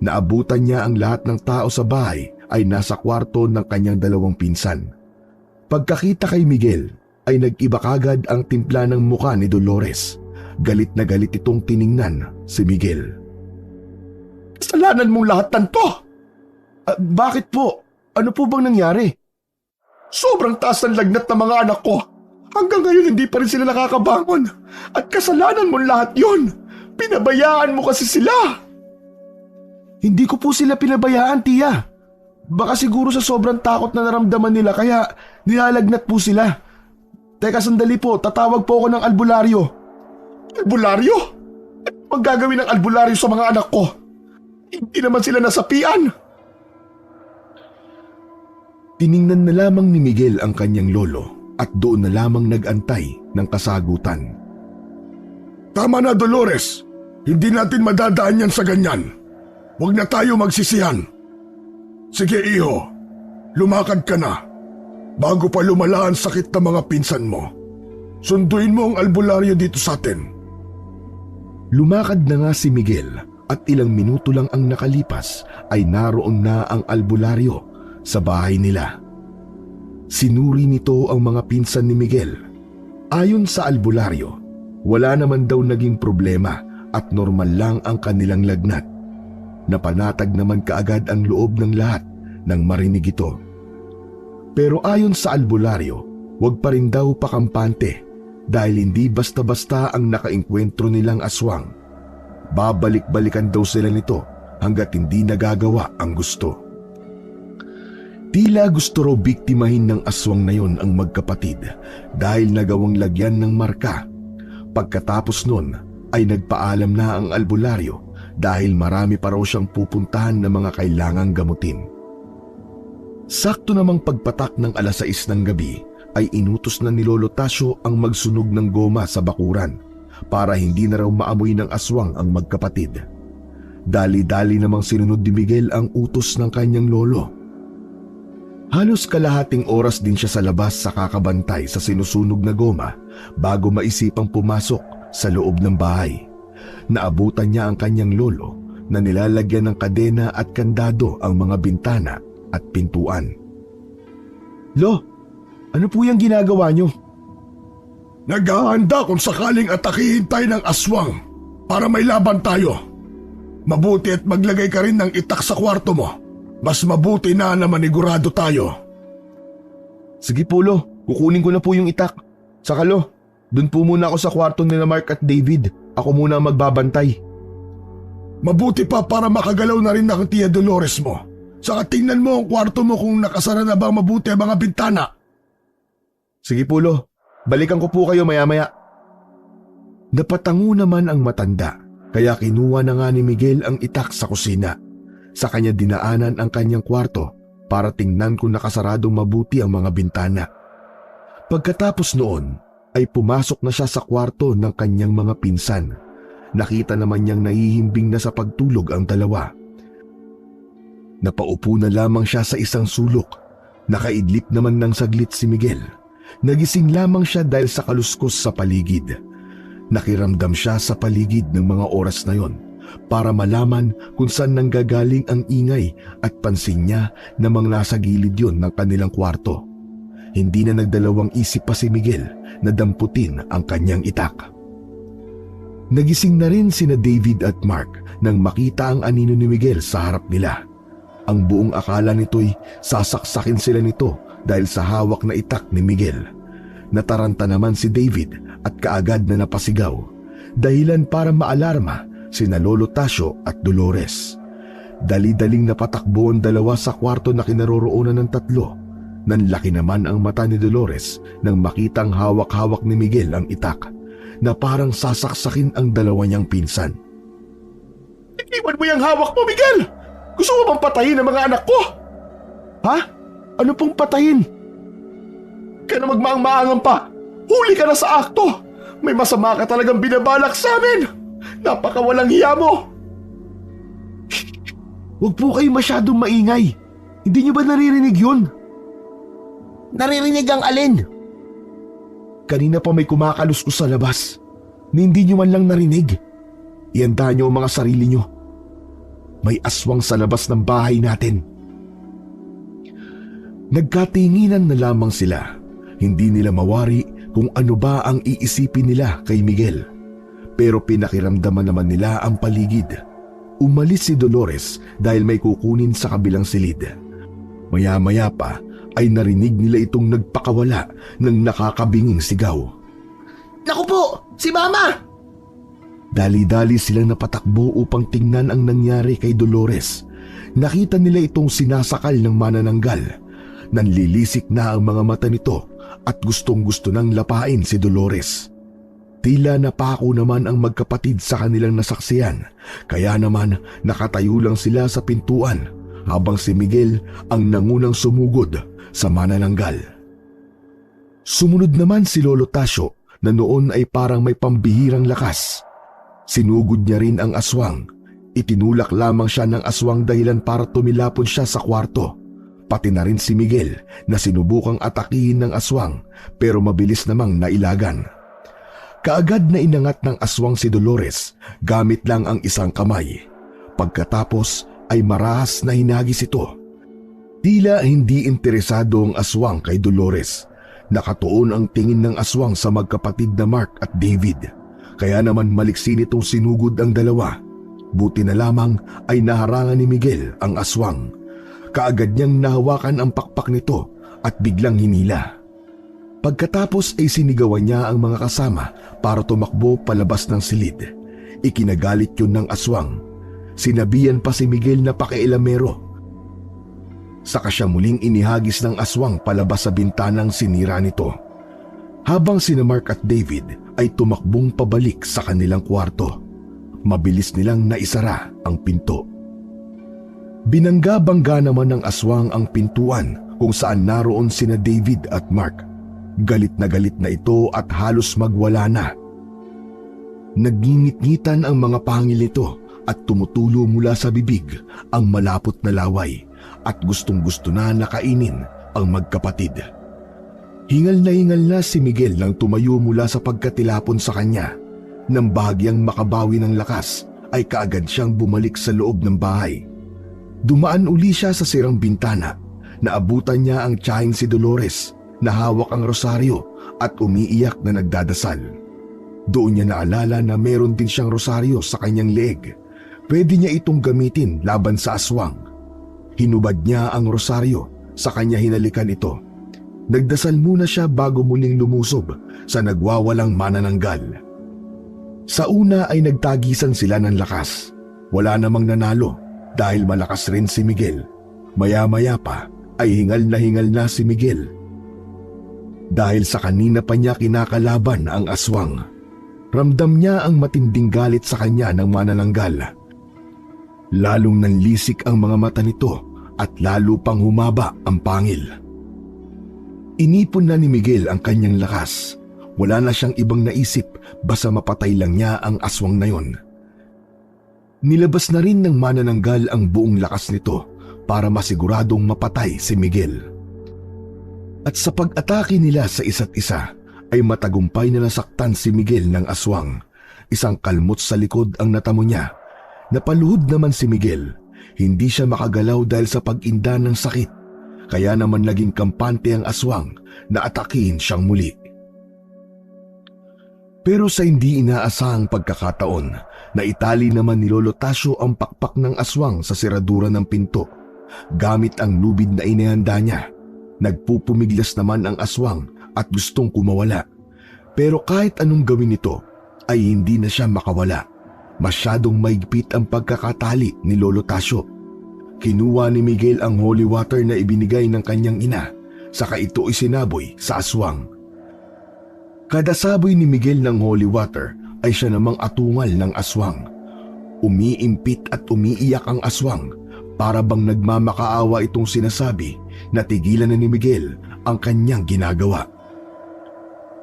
Naabutan niya ang lahat ng tao sa bahay ay nasa kwarto ng kanyang dalawang pinsan. Pagkakita kay Miguel ay nag-iba kagad ang timpla ng muka ni Dolores. Galit na galit itong tiningnan si Miguel. Kasalanan mong lahat ng to. Bakit po? Ano po bang nangyari? Sobrang taas ng lagnat ng mga anak ko. Hanggang ngayon hindi pa rin sila nakakabangon. At kasalanan mo lahat yon. Pinabayaan mo kasi sila. Hindi ko po sila pinabayaan, Tia. Baka siguro sa sobrang takot na naramdaman nila kaya nilalagnat po sila. Teka sandali po, tatawag po ako ng albularyo. Albularyo? Ang gagawin ng albularyo sa mga anak ko? Hindi naman sila nasapian. Tiningnan na lamang ni Miguel ang kanyang lolo at doon na lamang nag-antay ng kasagutan. Tama na, Dolores. Hindi natin madadaan yan sa ganyan. Huwag na tayo magsisihan. Sige, iho. Lumakad ka na. Bago pa lumala ang sakit ng mga pinsan mo. Sunduin mo ang albularyo dito sa atin. Lumakad na nga si Miguel at ilang minuto lang ang nakalipas ay naroon na ang albularyo sa bahay nila. Sinuri nito ang mga pinsan ni Miguel. Ayon sa albularyo, wala naman daw naging problema at normal lang ang kanilang lagnat. Napanatag naman kaagad ang loob ng lahat nang marinig ito. Pero ayon sa albularyo, huwag pa rin daw pakampante dahil hindi basta-basta ang nakainkwentro nilang aswang. Babalik-balikan daw sila nito hanggat hindi nagagawa ang gusto. Tila gusto raw biktimahin ng aswang na yon ang magkapatid dahil nagawang lagyan ng marka. Pagkatapos nun ay nagpaalam na ang albularyo dahil marami pa raw siyang pupuntahan na mga kailangang gamutin. Sakto namang pagpatak ng 6:00 ng gabi ay inutos na ni Lolo Tasio ang magsunog ng goma sa bakuran para hindi na raw maamoy ng aswang ang magkapatid. Dali-dali namang sinunod ni Miguel ang utos ng kanyang lolo. Halos kalahating oras din siya sa labas sa kakabantay sa sinusunog na goma bago maisipang pumasok sa loob ng bahay. Naabutan niya ang kanyang lolo na nilalagyan ng kadena at kandado ang mga bintana at pintuan. Lo, ano po yung ginagawa niyo? Naghahanda kung sakaling atakihin tayo ng aswang para may laban tayo. Mabuti at maglagay ka rin ng itak sa kwarto mo. Mas mabuti na manigurado tayo. Sige po Lo, kukunin ko na po yung itak. Saka Lo, doon po muna ako sa kwarto nila Mark at David. Ako muna ang magbabantay. Mabuti pa para makagalaw na rin ang Tia Dolores mo. Saka tingnan mo ang kwarto mo kung nakasara na ba mabuti ang mga bintana. Sige po Lo, balikan ko po kayo maya-maya. Napatango naman ang matanda kaya kinuha na nga ni Miguel ang itak sa kusina. Sa kanya dinaanan ang kanyang kwarto para tingnan kung nakasaradong mabuti ang mga bintana. Pagkatapos noon ay pumasok na siya sa kwarto ng kanyang mga pinsan. Nakita naman niyang nahihimbing na sa pagtulog ang dalawa. Napaupo na lamang siya sa isang sulok. Nakaidlip naman ng saglit si Miguel. Nagising lamang siya dahil sa kaluskos sa paligid. Nakiramdam siya sa paligid ng mga oras na yon para malaman kung saan nanggagaling ang ingay at pansin niya na mga nasa gilid yon ng kanilang kwarto. hindi na nagdalawang isip pa si Miguel na damputin ang kanyang itak. Nagising na rin sina David at Mark nang makita ang anino ni Miguel sa harap nila. Ang buong akala nito'y sasaksakin sila nito dahil sa hawak na itak ni Miguel. Nataranta naman si David at kaagad na napasigaw, dahilan para maalarma sina Lolo Tasio at Dolores. Dali-daling napatakbo ang dalawa sa kwarto na kinaroroonan ng tatlo. Nanlaki naman ang mata ni Dolores nang makitang hawak-hawak ni Miguel ang itak na parang sasaksakin ang dalawa niyang pinsan. Iwan mo yung hawak mo, Miguel! Gusto mo bang patayin ang mga anak ko? Ha? Ano pong patayin? Kaya na magmaang-maangan pa. Huli ka na sa akto. May masama ka talagang binabalak sa amin. Napakawalang hiya mo. Huwag po kayo masyadong maingay. Hindi niyo ba naririnig yun? Naririnig ang alin? Kanina pa may kumakaluskos sa labas. Hindi niyo man lang narinig. Ianda niyo ang mga sarili niyo. May aswang sa labas ng bahay natin. Nagkatinginan na lamang sila. Hindi nila mawari kung ano ba ang iisipin nila kay Miguel. Pero pinakiramdaman naman nila ang paligid. Umalis si Dolores dahil may kukunin sa kabilang silid. Maya-maya pa ay narinig nila itong nagpakawala ng nakakabinging sigaw. Naku po! Si Mama! Dali-dali silang napatakbo upang tingnan ang nangyari kay Dolores. Nakita nila itong sinasakal ng manananggal. Nanlilisik na ang mga mata nito at gustong-gusto nang lapain si Dolores. Tila napako naman ang magkapatid sa kanilang nasaksiyan, kaya naman nakatayo lang sila sa pintuan habang si Miguel ang nangunang sumugod sa manananggal. Sumunod naman si Lolo Tasio na noon ay parang may pambihirang lakas. Sinugod niya rin ang aswang. Itinulak lamang siya ng aswang dahilan para tumilapon siya sa kwarto. Pati na rin si Miguel na sinubukang atakihin ng aswang pero mabilis namang nailagan. Kaagad na inangat ng aswang si Dolores gamit lang ang isang kamay. Pagkatapos ay marahas na hinagis ito. Tila hindi interesado ang aswang kay Dolores. Nakatuon ang tingin ng aswang sa magkapatid na Mark at David. Kaya naman maliksi nitong sinugod ang dalawa. Buti na lamang ay naharangan ni Miguel ang aswang. Kaagad niyang nahawakan ang pakpak nito at biglang hinila. Pagkatapos ay sinigawan niya ang mga kasama para tumakbo palabas ng silid. Ikinagalit yun ng aswang. Sinabihan pa si Miguel na pakialamero. Saka siya muling inihagis ng aswang palabas sa bintanang sinira nito. Habang sina Mark at David ay tumakbong pabalik sa kanilang kwarto. Mabilis nilang naisara ang pinto. Binangga-bangga naman ng aswang ang pintuan kung saan naroon sina David at Mark. Galit na ito at halos magwala na. Nagngingit-ngitan ang mga pangil nito at tumutulo mula sa bibig ang malapot na laway at gustong-gusto na nakainin ang magkapatid. Hingal na si Miguel nang tumayo mula sa pagkatilapon sa kanya. Nang bahagyang makabawi ng lakas ay kaagad siyang bumalik sa loob ng bahay. Dumaan uli siya sa sirang bintana. Naabutan niya ang tiyahing si Dolores na hawak ang rosaryo at umiiyak na nagdadasal. Doon niya naalala na meron din siyang rosaryo sa kanyang leeg. Pwede niya itong gamitin laban sa aswang. Hinubad niya ang rosaryo, sa kanya hinalikan ito. Nagdasal muna siya bago muling lumusob sa nagwawalang manananggal. Sa una ay nagtagisan sila ng lakas. Wala namang nanalo dahil malakas rin si Miguel. Maya-maya pa ay hingal na si Miguel. Dahil sa kanina pa niya kinakalaban ang aswang. Ramdam niya ang matinding galit sa kanya ng manananggal. Lalong nanlisik ang mga mata nito at lalo pang humaba ang pangil. Inipon na ni Miguel ang kanyang lakas. Wala na siyang ibang naisip basta mapatay lang niya ang aswang na yon. Nilabas na rin ng manananggal ang buong lakas nito para masiguradong mapatay si Miguel. At sa pag-atake nila sa isa't isa ay matagumpay na nasaktan si Miguel ng aswang. Isang kalmot sa likod ang natamo niya. Napaluhod naman si Miguel. Hindi siya makagalaw dahil sa pag-inda ng sakit. kaya naman naging kampante ang aswang na atakihin siyang muli. Pero sa hindi inaasahang pagkakataon, naitali naman ni Lolo Tasyo ang pakpak ng aswang sa siradura ng pinto. Gamit ang lubid na inihanda niya, nagpupumiglas naman ang aswang at gustong kumawala. Pero kahit anong gawin nito, ay hindi na siya makawala. Masyadong maigpit ang pagkakatali ni Lolo Tasyo. Kinuha ni Miguel ang holy water na ibinigay ng kanyang ina, saka ito isinaboy sa aswang. Kada saboy ni Miguel ng holy water ay siya namang atungal ng aswang. Umiimpit at umiiyak ang aswang, para bang nagmamakaawa itong sinasabi na tigilan na ni Miguel ang kanyang ginagawa.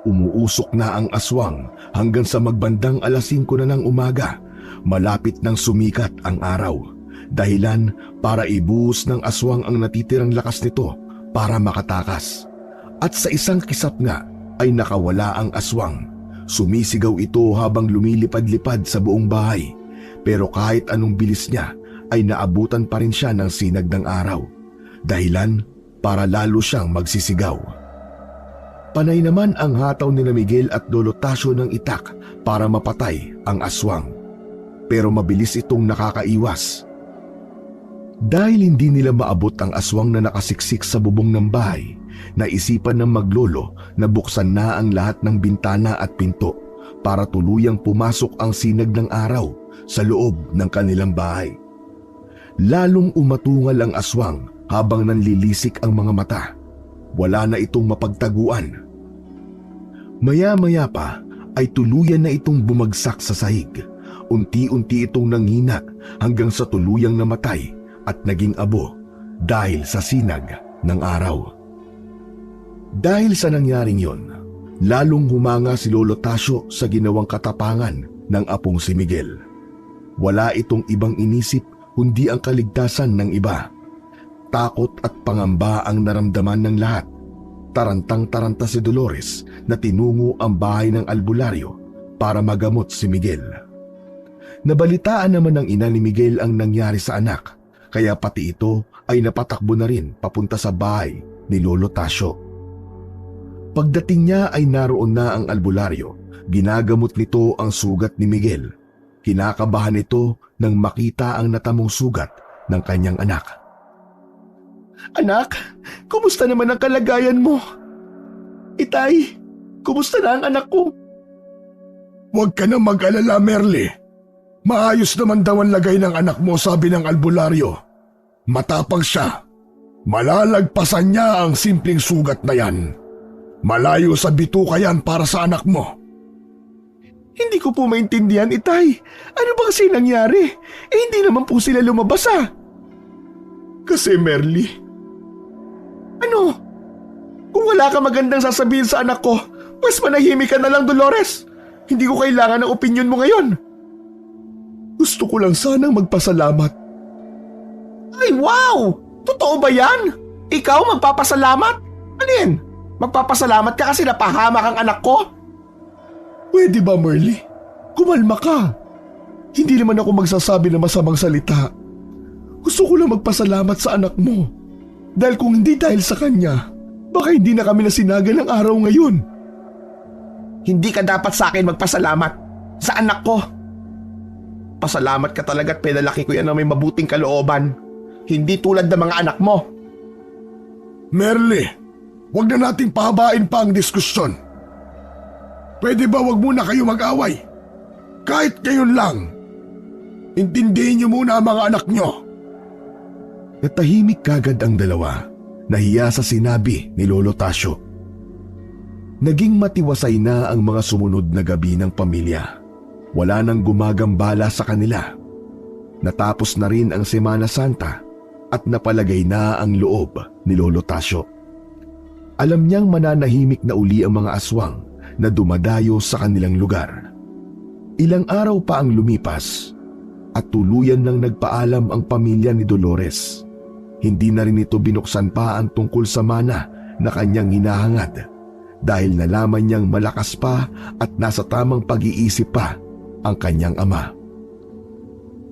Umuusok na ang aswang hanggang sa magbandang 5:00 na ng umaga, malapit nang sumikat ang araw. Dahilan para ibuhos ng aswang ang natitirang lakas nito para makatakas. At sa isang kisap nga ay nakawala ang aswang. Sumisigaw ito habang lumilipad-lipad sa buong bahay. Pero kahit anong bilis niya ay naabutan pa rin siya ng sinag ng araw. Dahilan para lalo siyang magsisigaw. Panay naman ang hataw ni Miguel at Lolo Tasyo ng itak para mapatay ang aswang. Pero mabilis itong nakakaiwas. Dahil hindi nila maabot ang aswang na nakasiksik sa bubong ng bahay, naisipan ng maglolo na buksan na ang lahat ng bintana at pinto para tuluyang pumasok ang sinag ng araw sa loob ng kanilang bahay. Lalong umatungal ang aswang habang nanlilisik ang mga mata. Wala na itong mapagtaguan. Maya-maya pa ay tuluyan na itong bumagsak sa sahig. Unti-unti itong nanghina hanggang sa tuluyang namatay at naging abo dahil sa sinag ng araw. Dahil sa nangyaring yon, lalong humanga si Lolo Tasyo sa ginawang katapangan ng apong si Miguel. Wala itong ibang inisip kundi ang kaligtasan ng iba. Takot at pangamba ang naramdaman ng lahat. Tarantang-taranta si Dolores na tinungo ang bahay ng albularyo para magamot si Miguel. Nabalitaan naman ng ina ni Miguel ang nangyari sa anak, kaya pati ito ay napatakbo na rin papunta sa bahay ni Lolo Tasyo. Pagdating niya ay naroon na ang albularyo. Ginagamot nito ang sugat ni Miguel. Kinakabahan ito nang makita ang natamong sugat ng kanyang anak. Anak, kumusta naman ang kalagayan mo? Itay, kumusta na ang anak ko? Huwag ka na mag-alala, Merly. Maayos naman daw ang lagay ng anak mo, sabi ng albularyo. Matapang siya. Malalagpasan niya ang simpleng sugat na yan. Malayo sa bituka yan para sa anak mo. Hindi ko po maintindihan, Itay. Ano ba kasi nangyari? Hindi naman po sila lumabas Kasi Merly. Ano? Kung wala ka magandang sasabihin sa anak ko, mas manahimik ka na lang, Dolores. Hindi ko kailangan ng opinyon mo ngayon. Gusto ko lang sanang magpasalamat. Ay, wow! Totoo ba yan? Ikaw magpapasalamat? Ano yan? Magpapasalamat ka kasi napahamak ang anak ko? Pwede ba, Merly? Kumalma ka. Hindi naman ako magsasabi ng masamang salita. Gusto ko lang magpasalamat sa anak mo. Dahil kung hindi dahil sa kanya, baka hindi na kami nasinaga ng araw ngayon. Hindi ka dapat sa akin magpasalamat. Sa anak ko. Pasalamat ka talaga at pinalaki ko yan na may mabuting kalooban. Hindi tulad ng mga anak mo. Merly, huwag na nating pahabain pa ang diskusyon. Pwede ba wag muna kayo mag-away? Kahit ngayon lang. Intindihin niyo muna ang mga anak niyo. Natahimik kagad ang dalawa, nahiya sa sinabi ni Lolo Tasyo. Naging matiwasay na ang mga sumunod na gabi ng pamilya. Wala nang gumagambala sa kanila. Natapos na rin ang Semana Santa at napalagay na ang loob ni Lolo Tasyo. Alam niyang mananahimik na uli ang mga aswang na dumadayo sa kanilang lugar. Ilang araw pa ang lumipas at tuluyan nang nagpaalam ang pamilya ni Dolores. Hindi na rin ito binuksan pa ang tungkol sa mana na kanyang hinahangad dahil nalaman niyang malakas pa at nasa tamang pag-iisip pa ang kanyang ama.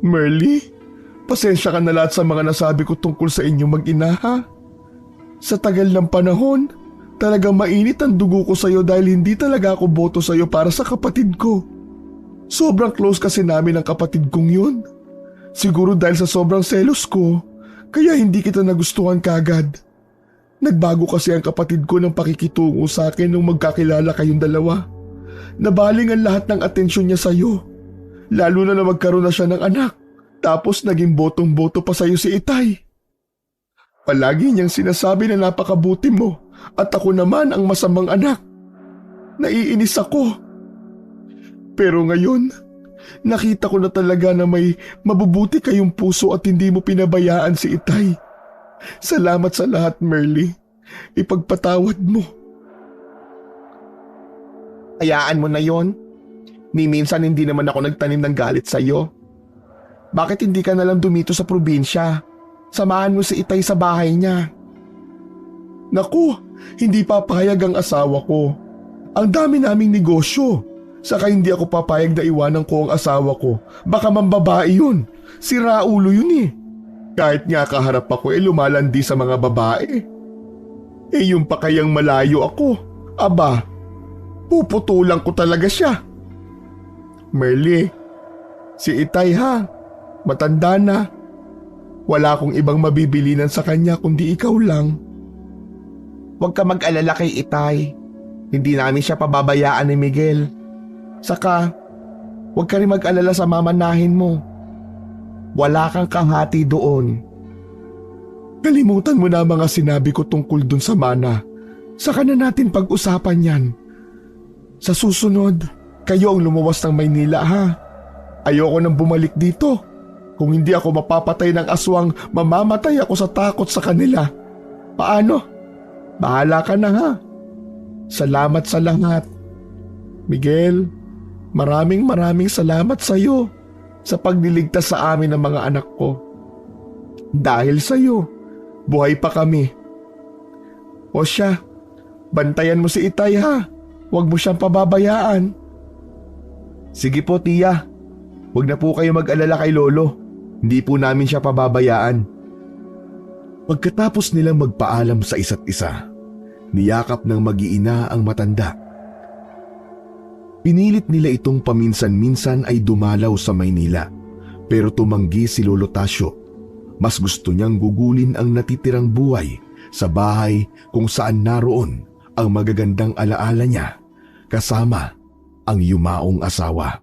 Merly, pasensya ka na lahat sa mga nasabi ko tungkol sa inyo mag-ina, ha? Sa tagal ng panahon, talagang mainit ang dugo ko sa'yo dahil hindi talaga ako boto sa'yo para sa kapatid ko. Sobrang close kasi namin ang kapatid kong yun. Siguro dahil sa sobrang selos ko, kaya hindi kita nagustuhan kagad. Nagbago kasi ang kapatid ko ng pakikitungo sa akin nung magkakilala kayong dalawa. Nabaling ang lahat ng atensyon niya sa'yo. Lalo na magkaroon na siya ng anak. Tapos naging botong-boto pa sa'yo si Itay. Palagi niyang sinasabi na napakabuti mo at ako naman ang masamang anak. Naiinis ako. Pero ngayon, nakita ko na talaga na may mabubuti kayong puso at hindi mo pinabayaan si Itay. Salamat sa lahat, Merly. Ipagpatawad mo. Hayaan mo na yon. Ni minsan hindi naman ako nagtanim ng galit sa'yo. Bakit hindi ka nalang dumito sa probinsya? Samahan mo si Itay sa bahay niya. Naku, hindi papayag ang asawa ko. Ang dami naming negosyo. Saka hindi ako papayag na iwanan ko ang asawa ko. Baka mambabae yun. Sira ulo yun eh. Kahit nga kaharap ako lumalandi sa mga babae. Yung pa kayang malayo ako. Aba, puputulan ko talaga siya. Merly, si Itay ha, matanda na. Wala akong ibang mabibilinan sa kanya kundi ikaw lang. Huwag ka mag-alala kay Itay. Hindi namin siya pababayaan ni Miguel. Saka, huwag ka rin mag-alala sa mamanahin mo. Wala kang kahati doon. Kalimutan mo na mga sinabi ko tungkol dun sa mana. Saka na natin pag-usapan yan. Sa susunod, kayo ang lumuwas ng Maynila ha. Ayoko nang bumalik dito. Kung hindi ako mapapatay ng aswang, mamamatay ako sa takot sa kanila. Paano? Bahala ka na ha. Salamat sa lahat. Miguel, maraming salamat sa iyo sa pagliligtas sa amin ng mga anak ko. Dahil sa iyo, buhay pa kami. O siya, bantayan mo si Itay ha. Huwag mo siyang pababayaan. Sige po tiya, huwag na po kayo mag-alala kay Lolo. Hindi po namin siya pababayaan. Pagkatapos nilang magpaalam sa isa't isa, niyakap ng mag-iina ang matanda. Pinilit nila itong paminsan-minsan ay dumalaw sa Maynila, pero tumanggi si Lolo Tasio. Mas gusto niyang gugulin ang natitirang buhay sa bahay kung saan naroon ang magagandang alaala niya kasama ang yumaong asawa.